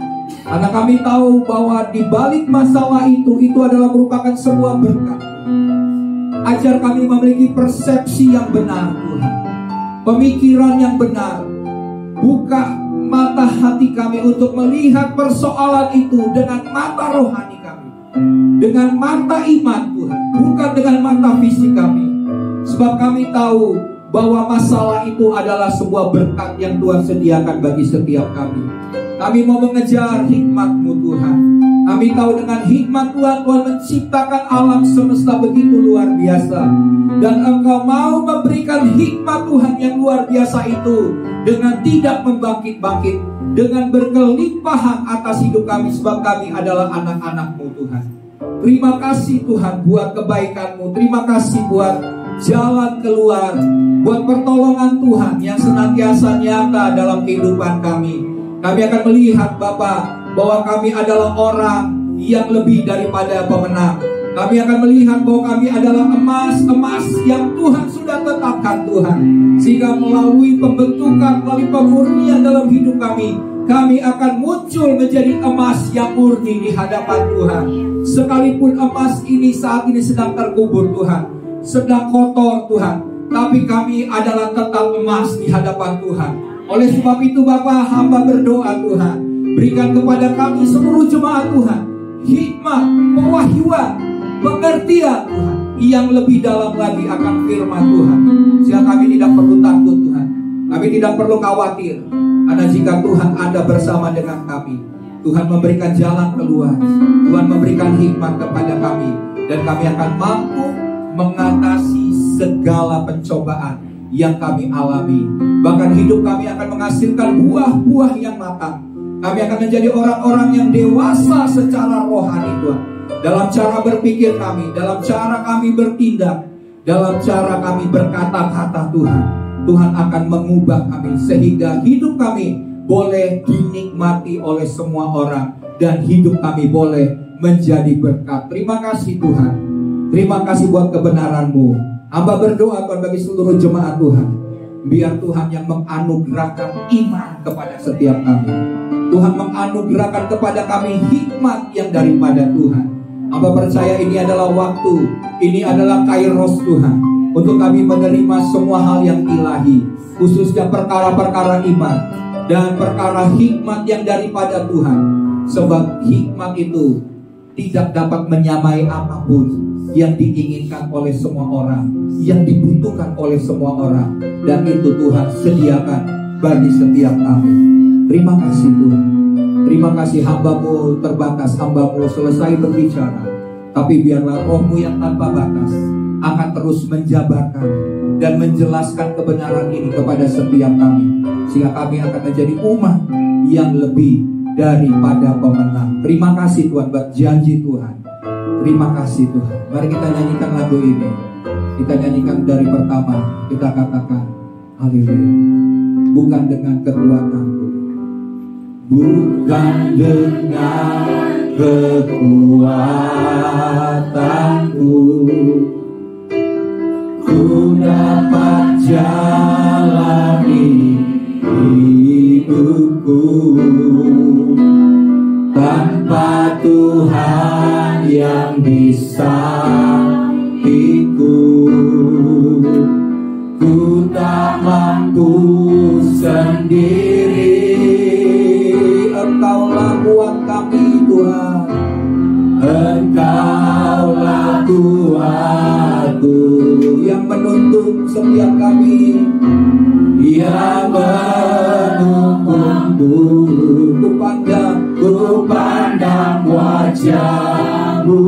Karena kami tahu bahwa di balik masalah itu adalah merupakan sebuah berkat. Ajar kami memiliki persepsi yang benar Tuhan, pemikiran yang benar. Buka mata hati kami untuk melihat persoalan itu dengan mata rohani kami, dengan mata iman Tuhan, bukan dengan mata fisik kami. Sebab kami tahu bahwa masalah itu adalah sebuah berkat yang Tuhan sediakan bagi setiap kami. Kami mau mengejar hikmat-Mu Tuhan. Kami tahu dengan hikmat Tuhan, Tuhan menciptakan alam semesta begitu luar biasa. Dan Engkau mau memberikan hikmat Tuhan yang luar biasa itu dengan tidak membangkit-bangkit, dengan berkelimpahan atas hidup kami, sebab kami adalah anak-anak-Mu Tuhan. Terima kasih Tuhan buat kebaikan-Mu. Terima kasih buat jalan keluar, buat pertolongan Tuhan yang senantiasa nyata dalam kehidupan kami. Kami akan melihat Bapa bahwa kami adalah orang yang lebih daripada pemenang. Kami akan melihat bahwa kami adalah emas yang Tuhan sudah tetapkan Tuhan. Sehingga melalui pembentukan, melalui pemurnian dalam hidup kami akan muncul menjadi emas yang murni di hadapan Tuhan. Sekalipun emas ini saat ini sedang terkubur Tuhan, sedang kotor Tuhan, tapi kami adalah tetap emas di hadapan Tuhan. Oleh sebab itu Bapa, hamba berdoa Tuhan, berikan kepada kami seluruh jemaat Tuhan hikmat, pewahyuan, pengertian Tuhan yang lebih dalam lagi akan firman Tuhan. Sehingga kami tidak perlu takut Tuhan, kami tidak perlu khawatir, karena jika Tuhan ada bersama dengan kami, Tuhan memberikan jalan keluar, Tuhan memberikan hikmat kepada kami, dan kami akan mampu mengatasi segala pencobaan yang kami alami. Bahkan hidup kami akan menghasilkan buah-buah yang matang. Kami akan menjadi orang-orang yang dewasa secara rohani Tuhan, dalam cara berpikir kami, dalam cara kami bertindak, dalam cara kami berkata-kata Tuhan. Tuhan akan mengubah kami sehingga hidup kami boleh dinikmati oleh semua orang, dan hidup kami boleh menjadi berkat. Terima kasih Tuhan, terima kasih buat kebenaran-Mu. Hamba berdoa Tuhan bagi seluruh jemaat Tuhan, biar Tuhan yang menganugerahkan iman kepada setiap kami. Tuhan menganugerahkan kepada kami hikmat yang daripada Tuhan. Hamba percaya ini adalah waktu, ini adalah kairos Tuhan, untuk kami menerima semua hal yang ilahi, khususnya perkara-perkara iman dan perkara hikmat yang daripada Tuhan. Sebab hikmat itu tidak dapat menyamai apapun yang diinginkan oleh semua orang, yang dibutuhkan oleh semua orang, dan itu Tuhan sediakan bagi setiap kami. Terima kasih Tuhan. Terima kasih, hamba-Mu terbatas, hamba-Mu selesai berbicara, tapi biarlah Roh-Mu yang tanpa batas akan terus menjabarkan dan menjelaskan kebenaran ini kepada setiap kami, sehingga kami akan menjadi umat yang lebih daripada pemenang. Terima kasih Tuhan buat janji Tuhan. Terima kasih Tuhan. Mari kita nyanyikan lagu ini. Kita nyanyikan dari pertama. Kita katakan haleluya. Bukan dengan kekuatanku, bukan dengan kekuatanku, ku dapat jalani hidupku. Tanpa Tuhan yang di sampingku, ku tak mampu sendiri. Engkaulah kuat kami Tuhan, Engkaulah kuatku, yang menuntun setiap kami, yang menuntunku. Ku pandang wajah-Mu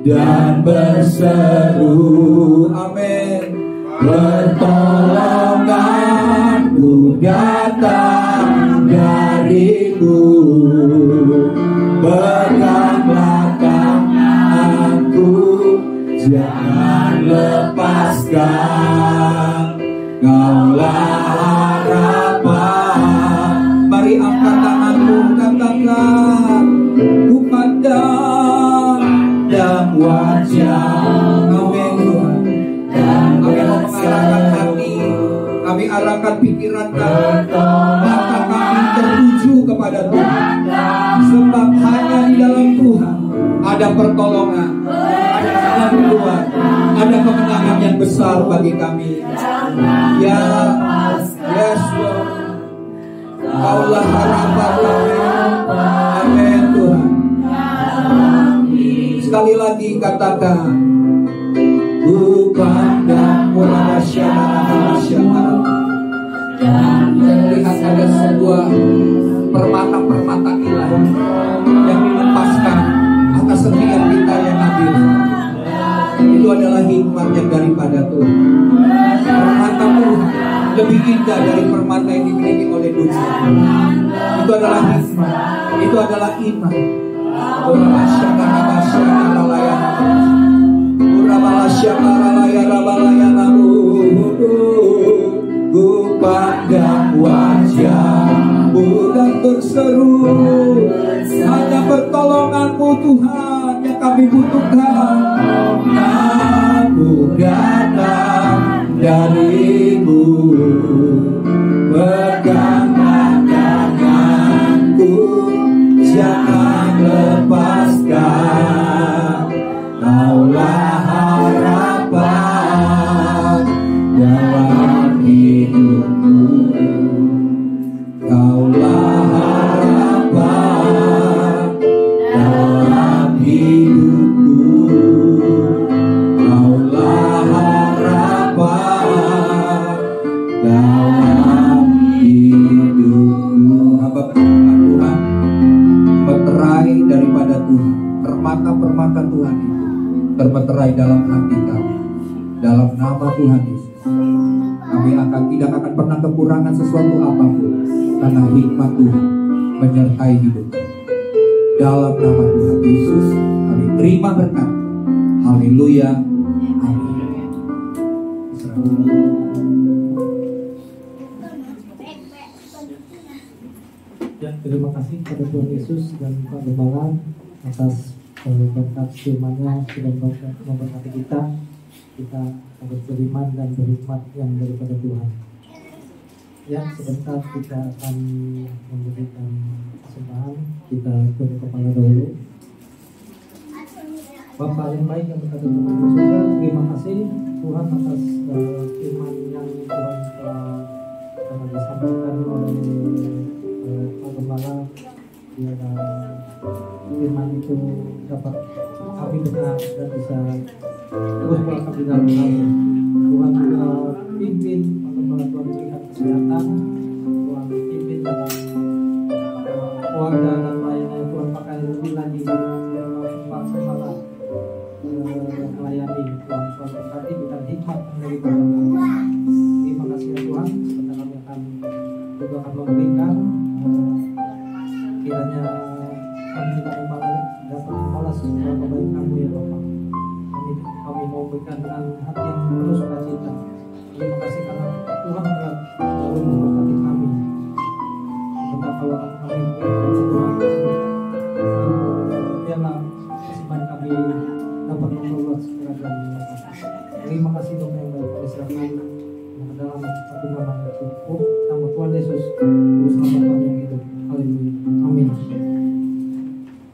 dan berseru, amin. Pertolonganku datang dari-Mu, peganglah tanganku, jangan lepaskan. Kaulah harapan. Mari angkat tanganmu, katakan, ku pandang wajah. Amin Tuhan. Kami mau mengarahkan hati, kami arahkan pikiran kami, mata kami tertuju kepada Tuhan. Sebab hanya di dalam Tuhan ada pertolongan, ada jalan keluar, ada kemenangan yang besar bagi kami. Ya, yes Lord, Kaulah harapan kami. Amin Tuhan. Sekali lagi katakan, ku pandang dan melihat ada sebuah permata-permata ilahi yang dilepaskan atas setiap kita yang hadir. Itu adalah hikmat yang daripada Tuhan. Permata Tuhan lebih indah dari permata yang dimiliki oleh dunia. Itu adalah hikmat, itu adalah iman. Ku pandang wajah-Mu dan berseru, hanya pertolongan-Mu Tuhan yang kami butuhkan. Aku datang dari-Mu, peganglah tanganku, jangan lepaskan. Kaulah harapan dalam hidupku, Kaulah harapan dalam termeterai dalam hati kami. Dalam nama Tuhan Yesus, kami tidak akan pernah kekurangan sesuatu apapun, karena hikmat Tuhan menyertai hidup kami. Dalam nama Tuhan Yesus, kami terima berkat. Haleluya. Amin. Ya, terima kasih kepada Tuhan Yesus dan Pak Gembala atas berkat firman-Nya sudah memberkati kita akan beriman dan berhikmat yang daripada Tuhan. Ya, sebentar kita akan memberikan persembahan. Kita tunduk kepala dahulu. Bapa yang baik yang berkata Tuhan di surga, terima kasih Tuhan atas firman yang Tuhan telah disampaikan oleh Pak Gembala. Biar firman itu dapat kami dengar dan bisa terus melekat di dalam kami. Tuhan juga pimpin Pak Gembala, Tuhan berikan kesehatan, Tuhan pimpin dalam keluarga dan lainnya. Tuhan pakai lebih lagi Pak Gembala melayani. Tuhan berkati bukan hikmat dari Tuhan. Terima kasih ya Tuhan. Sebentar kami akan memberikan, kiranya kami dapat membalas segala kebaikan Kamu ya Bapak. Kami mau berikan dengan hati yang penuh sukacita. Terima kasih karena Tuhan telah selalu memberkati kami. Sebentar kalau kami Tuhan, biarlah kesempatan kami dapat membuat kerajaan. Terima kasih Bapak yang baik. Kami serahkan dalam satu nama yang cukup, nama Tuhan Yesus, terus nama kami yang hidup. Haleluya. Amin.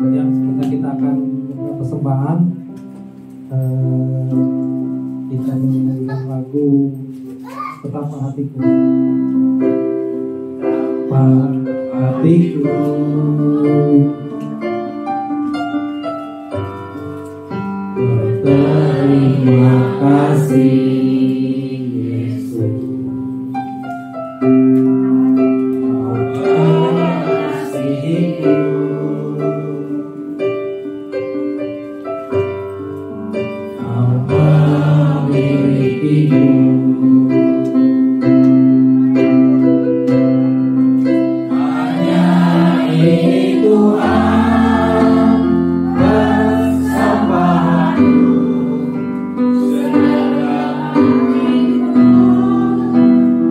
Yang sebentar kita akan memberikan persembahan. Kita menyanyikan lagu Betapa Hatiku. Betapa hatiku berterima kasih Yesus. Kau mengasihiku, Kau memilikiku. Hanya ini Tuhan persembahanku,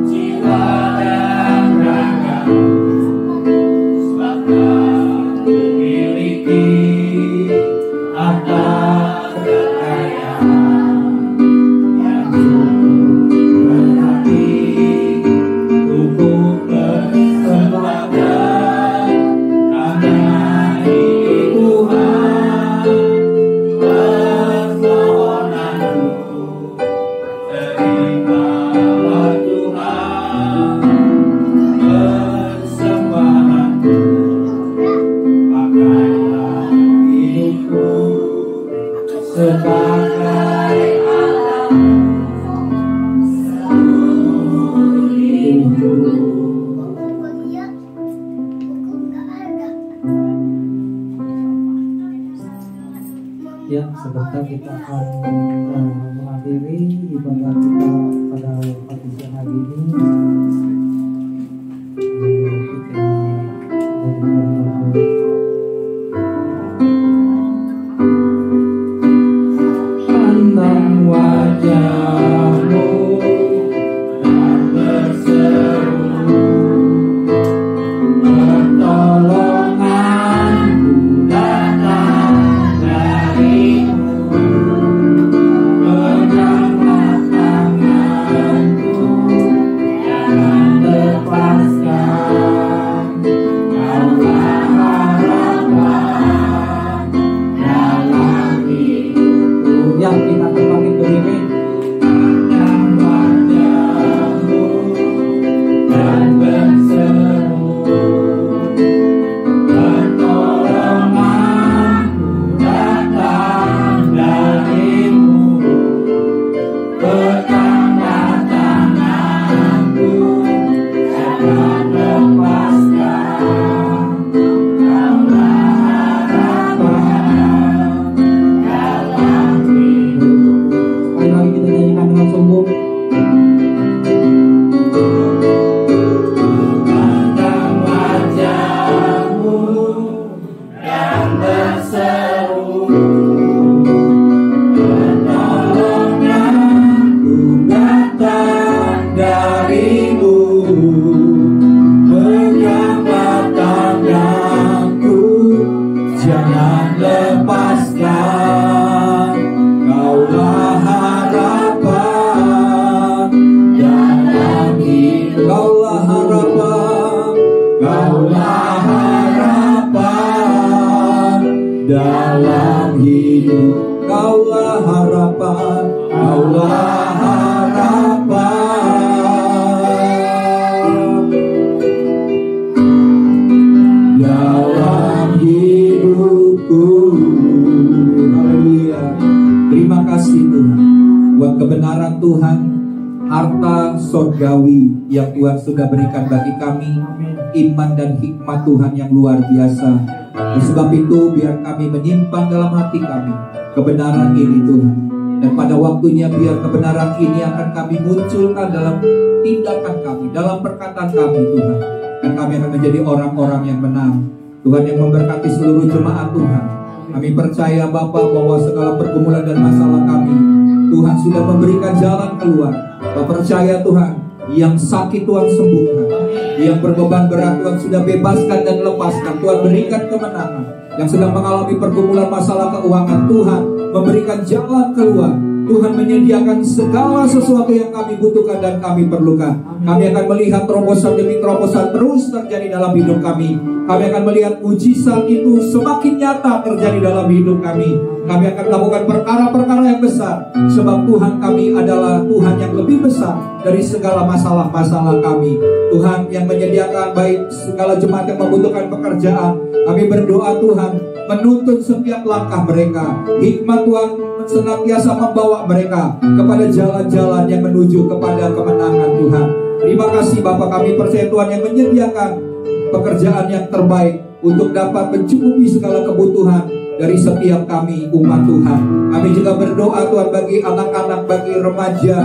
jiwa dan ragaku, sebab Kau memiliki harta kekayaan yang cukup berarti untuk persembahkan. Karena ini Tuhan permohonanku, terimalah Tuhan persembahanku. Pakailah hidupku sebagai alat seluruh hidupku. Ya, sebentar kita akan mengakhiri ibadah kita pada pagi siang hari ini. Kita pandang wajah-Mu dan berseru, pertolonganku datang dari-Mu. Peganglah tanganku, jangan berseru, menolongku datang darimu, pegang tanganku, jangan lepaskan. Kaulah harapan dalam hidup, kaulah harapan, kaulah harapan dalam hidup, kaulah harapan, kaulah harapan dalam hidupku. Haleluya. Terima kasih Tuhan buat kebenaran Tuhan, harta surgawi yang Tuhan sudah berikan bagi kami, iman dan hikmat Tuhan yang luar biasa. Oleh sebab itu biar kami menyimpan dalam hati kami kebenaran ini Tuhan, dan pada waktunya biar kebenaran ini akan kami munculkan dalam tindakan kami, dalam perkataan kami Tuhan, dan kami akan menjadi orang-orang yang menang. Tuhan yang memberkati seluruh jemaat Tuhan. Kami percaya Bapa bahwa segala pergumulan dan masalah kami Tuhan sudah memberikan jalan keluar. Kami percaya Tuhan, yang sakit Tuhan sembuhkan, yang berbeban berat Tuhan sudah bebaskan dan lepaskan. Tuhan berikan kemenangan. Yang sedang mengalami pergumulan masalah keuangan, Tuhan memberikan jalan keluar. Tuhan menyediakan segala sesuatu yang kami butuhkan dan kami perlukan. Kami akan melihat terobosan demi terobosan terus terjadi dalam hidup kami. Kami akan melihat mujizat itu semakin nyata terjadi dalam hidup kami. Kami akan melakukan perkara-perkara yang besar, sebab Tuhan kami adalah Tuhan yang lebih besar dari segala masalah-masalah kami. Tuhan yang menyediakan baik segala jemaat yang membutuhkan pekerjaan. Kami berdoa Tuhan menuntun setiap langkah mereka. Hikmat Tuhan senantiasa membawa mereka kepada jalan-jalan yang menuju kepada kemenangan Tuhan. Terima kasih Bapa, kami percaya Tuhan yang menyediakan pekerjaan yang terbaik untuk dapat mencukupi segala kebutuhan dari setiap kami umat Tuhan. Kami juga berdoa Tuhan bagi anak-anak, bagi remaja,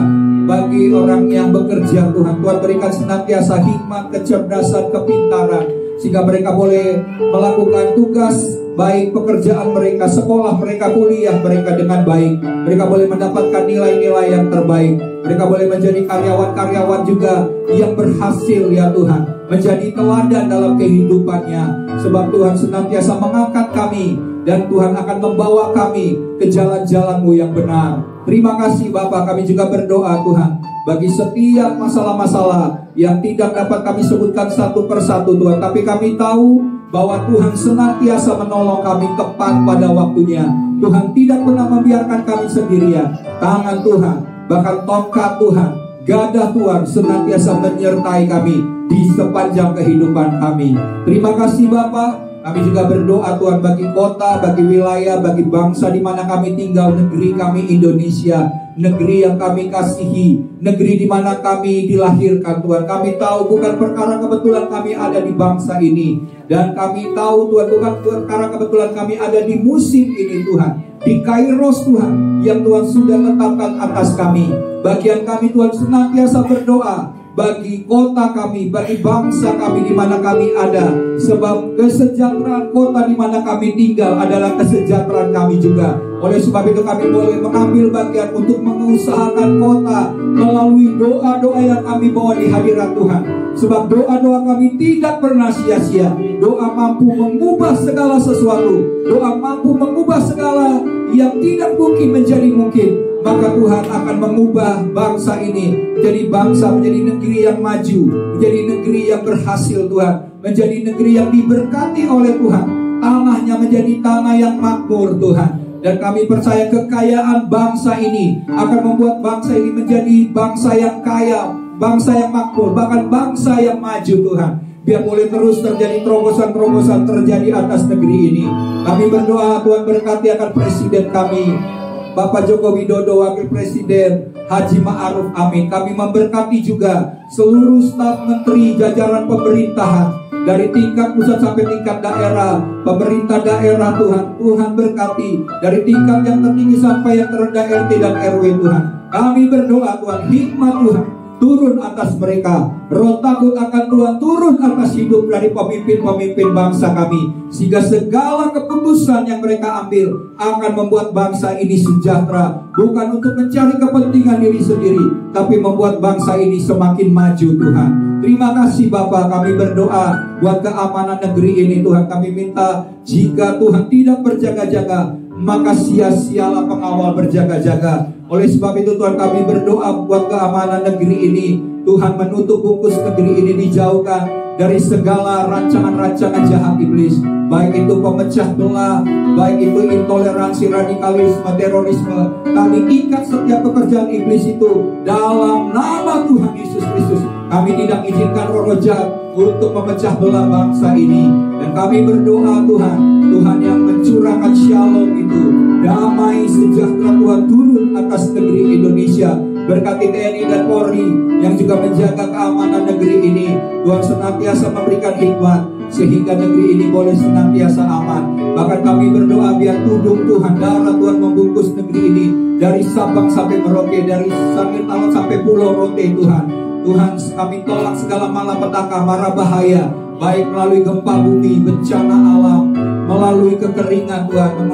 bagi orang yang bekerja Tuhan. Tuhan berikan senantiasa hikmat, kecerdasan, kepintaran, sehingga mereka boleh melakukan tugas baik pekerjaan mereka, sekolah mereka, kuliah mereka dengan baik. Mereka boleh mendapatkan nilai-nilai yang terbaik. Mereka boleh menjadi karyawan-karyawan juga yang berhasil ya Tuhan, menjadi teladan dalam kehidupannya. Sebab Tuhan senantiasa mengangkat kami, dan Tuhan akan membawa kami ke jalan-jalan-Mu yang benar. Terima kasih Bapa, kami juga berdoa Tuhan bagi setiap masalah-masalah yang tidak dapat kami sebutkan satu persatu Tuhan, tapi kami tahu bahwa Tuhan senantiasa menolong kami tepat pada waktunya. Tuhan tidak pernah membiarkan kami sendirian. Tangan Tuhan, bahkan tongkat Tuhan, gadah Tuhan senantiasa menyertai kami di sepanjang kehidupan kami. Terima kasih Bapa. Kami juga berdoa Tuhan bagi kota, bagi wilayah, bagi bangsa di mana kami tinggal, negeri kami Indonesia, negeri yang kami kasihi, negeri di mana kami dilahirkan Tuhan. Kami tahu bukan perkara kebetulan kami ada di bangsa ini, dan kami tahu Tuhan bukan perkara kebetulan kami ada di musim ini Tuhan, di Kairos Tuhan yang Tuhan sudah tetapkan atas kami. Bagian kami Tuhan senantiasa berdoa bagi kota kami, bagi bangsa kami di mana kami ada, sebab kesejahteraan kota di mana kami tinggal adalah kesejahteraan kami juga. Oleh sebab itu kami boleh mengambil bagian untuk mengusahakan kota melalui doa-doa yang kami bawa di hadirat Tuhan. Sebab doa-doa kami tidak pernah sia-sia. Doa mampu mengubah segala sesuatu. Doa mampu mengubah segala yang tidak mungkin menjadi mungkin. Maka Tuhan akan mengubah bangsa ini menjadi bangsa, menjadi negeri yang maju, menjadi negeri yang berhasil Tuhan, menjadi negeri yang diberkati oleh Tuhan. Tanahnya menjadi tanah yang makmur Tuhan. Dan kami percaya kekayaan bangsa ini akan membuat bangsa ini menjadi bangsa yang kaya, bangsa yang makmur, bahkan bangsa yang maju Tuhan. Biar boleh terus terjadi terobosan-terobosan terjadi atas negeri ini. Kami berdoa Tuhan berkati akan presiden kami, Bapak Joko Widodo, Wakil Presiden Haji Ma'ruf Amin. Kami memberkati juga seluruh staf menteri, jajaran pemerintahan dari tingkat pusat sampai tingkat daerah, pemerintah daerah Tuhan. Tuhan berkati dari tingkat yang tertinggi sampai yang terendah RT dan RW Tuhan. Kami berdoa Tuhan, hikmat Tuhan turun atas mereka. Roh takut akan Tuhan turun atas hidup dari pemimpin-pemimpin bangsa kami, sehingga segala keputusan yang mereka ambil akan membuat bangsa ini sejahtera, bukan untuk mencari kepentingan diri sendiri, tapi membuat bangsa ini semakin maju Tuhan. Terima kasih Bapa, kami berdoa buat keamanan negeri ini Tuhan. Kami minta jika Tuhan tidak berjaga-jaga, maka sia-sialah pengawal berjaga-jaga. Oleh sebab itu Tuhan, kami berdoa buat keamanan negeri ini. Tuhan, menutup bungkus negeri ini, dijauhkan dari segala rancangan-rancangan jahat iblis, baik itu pemecah belah, baik itu intoleransi, radikalisme, terorisme. Kami ikat setiap pekerjaan iblis itu dalam nama Tuhan Yesus Kristus. Kami tidak izinkan roh jahat untuk memecah belah bangsa ini. Dan kami berdoa Tuhan, Tuhan yang mencurahkan shalom itu, damai sejahtera Tuhan turun atas negeri Indonesia. Berkati TNI dan Polri yang juga menjaga keamanan negeri ini. Tuhan senantiasa memberikan hikmat sehingga negeri ini boleh senantiasa aman. Bahkan kami berdoa biar tudung Tuhan, darah Tuhan membungkus negeri ini dari Sabang sampai Merauke, dari Sangir Talon sampai Pulau Rote Tuhan. Tuhan, kami tolak segala malapetaka, mara bahaya, baik melalui gempa bumi, bencana alam, melalui kekeringan Tuhan,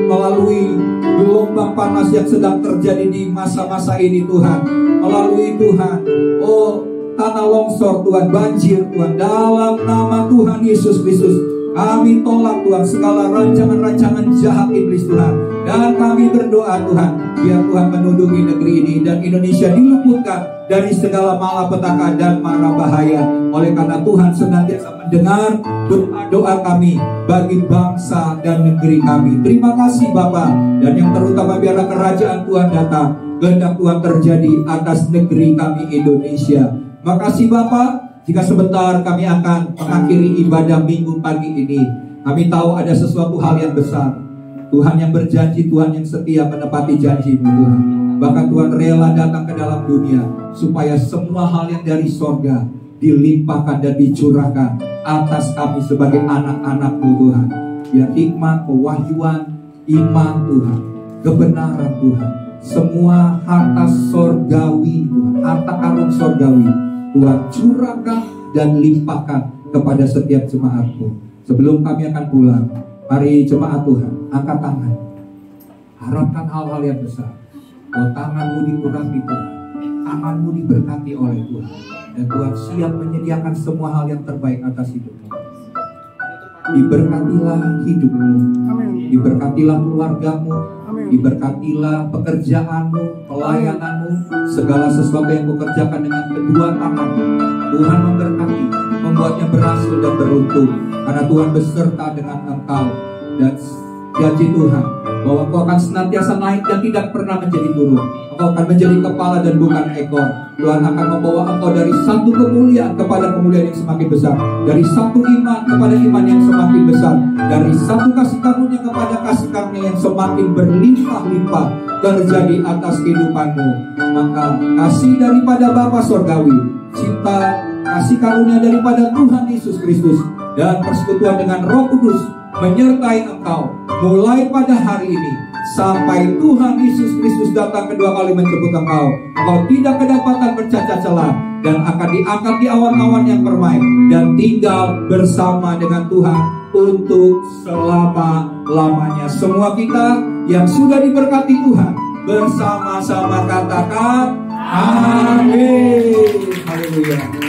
melalui gelombang panas yang sedang terjadi di masa-masa ini Tuhan, melalui Tuhan, tanah longsor Tuhan, banjir Tuhan, dalam nama Tuhan Yesus Kristus. Kami tolak Tuhan segala rancangan-rancangan jahat iblis Tuhan. Dan kami berdoa Tuhan, biar Tuhan menundungi negeri ini dan Indonesia diluputkan dari segala malapetaka dan mara bahaya. Oleh karena Tuhan senantiasa mendengar doa-doa kami bagi bangsa dan negeri kami. Terima kasih Bapa. Dan yang terutama biarlah kerajaan Tuhan datang, kehendak Tuhan terjadi atas negeri kami Indonesia. Makasih Bapa. Jika sebentar kami akan mengakhiri ibadah minggu pagi ini, kami tahu ada sesuatu hal yang besar. Tuhan yang berjanji, Tuhan yang setia menepati janji-Mu Tuhan. Bahkan Tuhan rela datang ke dalam dunia supaya semua hal yang dari sorga dilimpahkan dan dicurahkan atas kami sebagai anak-anak-Mu Tuhan. Biar hikmat, pewahyuan, iman Tuhan, kebenaran Tuhan, semua harta sorgawi Tuhan, harta karun sorgawi Tuhan curahkan dan limpahkan kepada setiap jemaat-Mu. Sebelum kami akan pulang, mari jemaat Tuhan angkat tangan, harapkan hal-hal yang besar. Tangan-Mu diurapi Tuhan, tangan-Mu diberkati oleh Tuhan, dan Tuhan siap menyediakan semua hal yang terbaik atas hidup-Mu. Diberkatilah hidup-Mu, diberkatilah keluarga-Mu, diberkatilah pekerjaan-Mu, pelayanan-Mu, segala sesuatu yang Kau kerjakan dengan kedua tangan. Tuhan memberkati, membuatnya berhasil dan beruntung, karena Tuhan beserta dengan engkau. Dan janji Tuhan bahwa Kau akan senantiasa naik dan tidak pernah menjadi turun. Engkau akan menjadi kepala dan bukan ekor. Tuhan akan membawa engkau dari satu kemuliaan kepada kemuliaan yang semakin besar, dari satu iman kepada iman yang semakin besar, dari satu kasih karunia kepada kasih karunia yang semakin berlimpah-limpah terjadi atas kehidupanmu. Maka kasih daripada Bapa Sorgawi, cinta, kasih karunia daripada Tuhan Yesus Kristus, dan persekutuan dengan Roh Kudus menyertai engkau mulai pada hari ini sampai Tuhan Yesus Kristus datang kedua kali menjemput engkau. Engkau tidak kedapatan bercacat celah dan akan diangkat di awan-awan yang permai dan tinggal bersama dengan Tuhan untuk selama-lamanya. Semua kita yang sudah diberkati Tuhan bersama-sama katakan amin. Haleluya.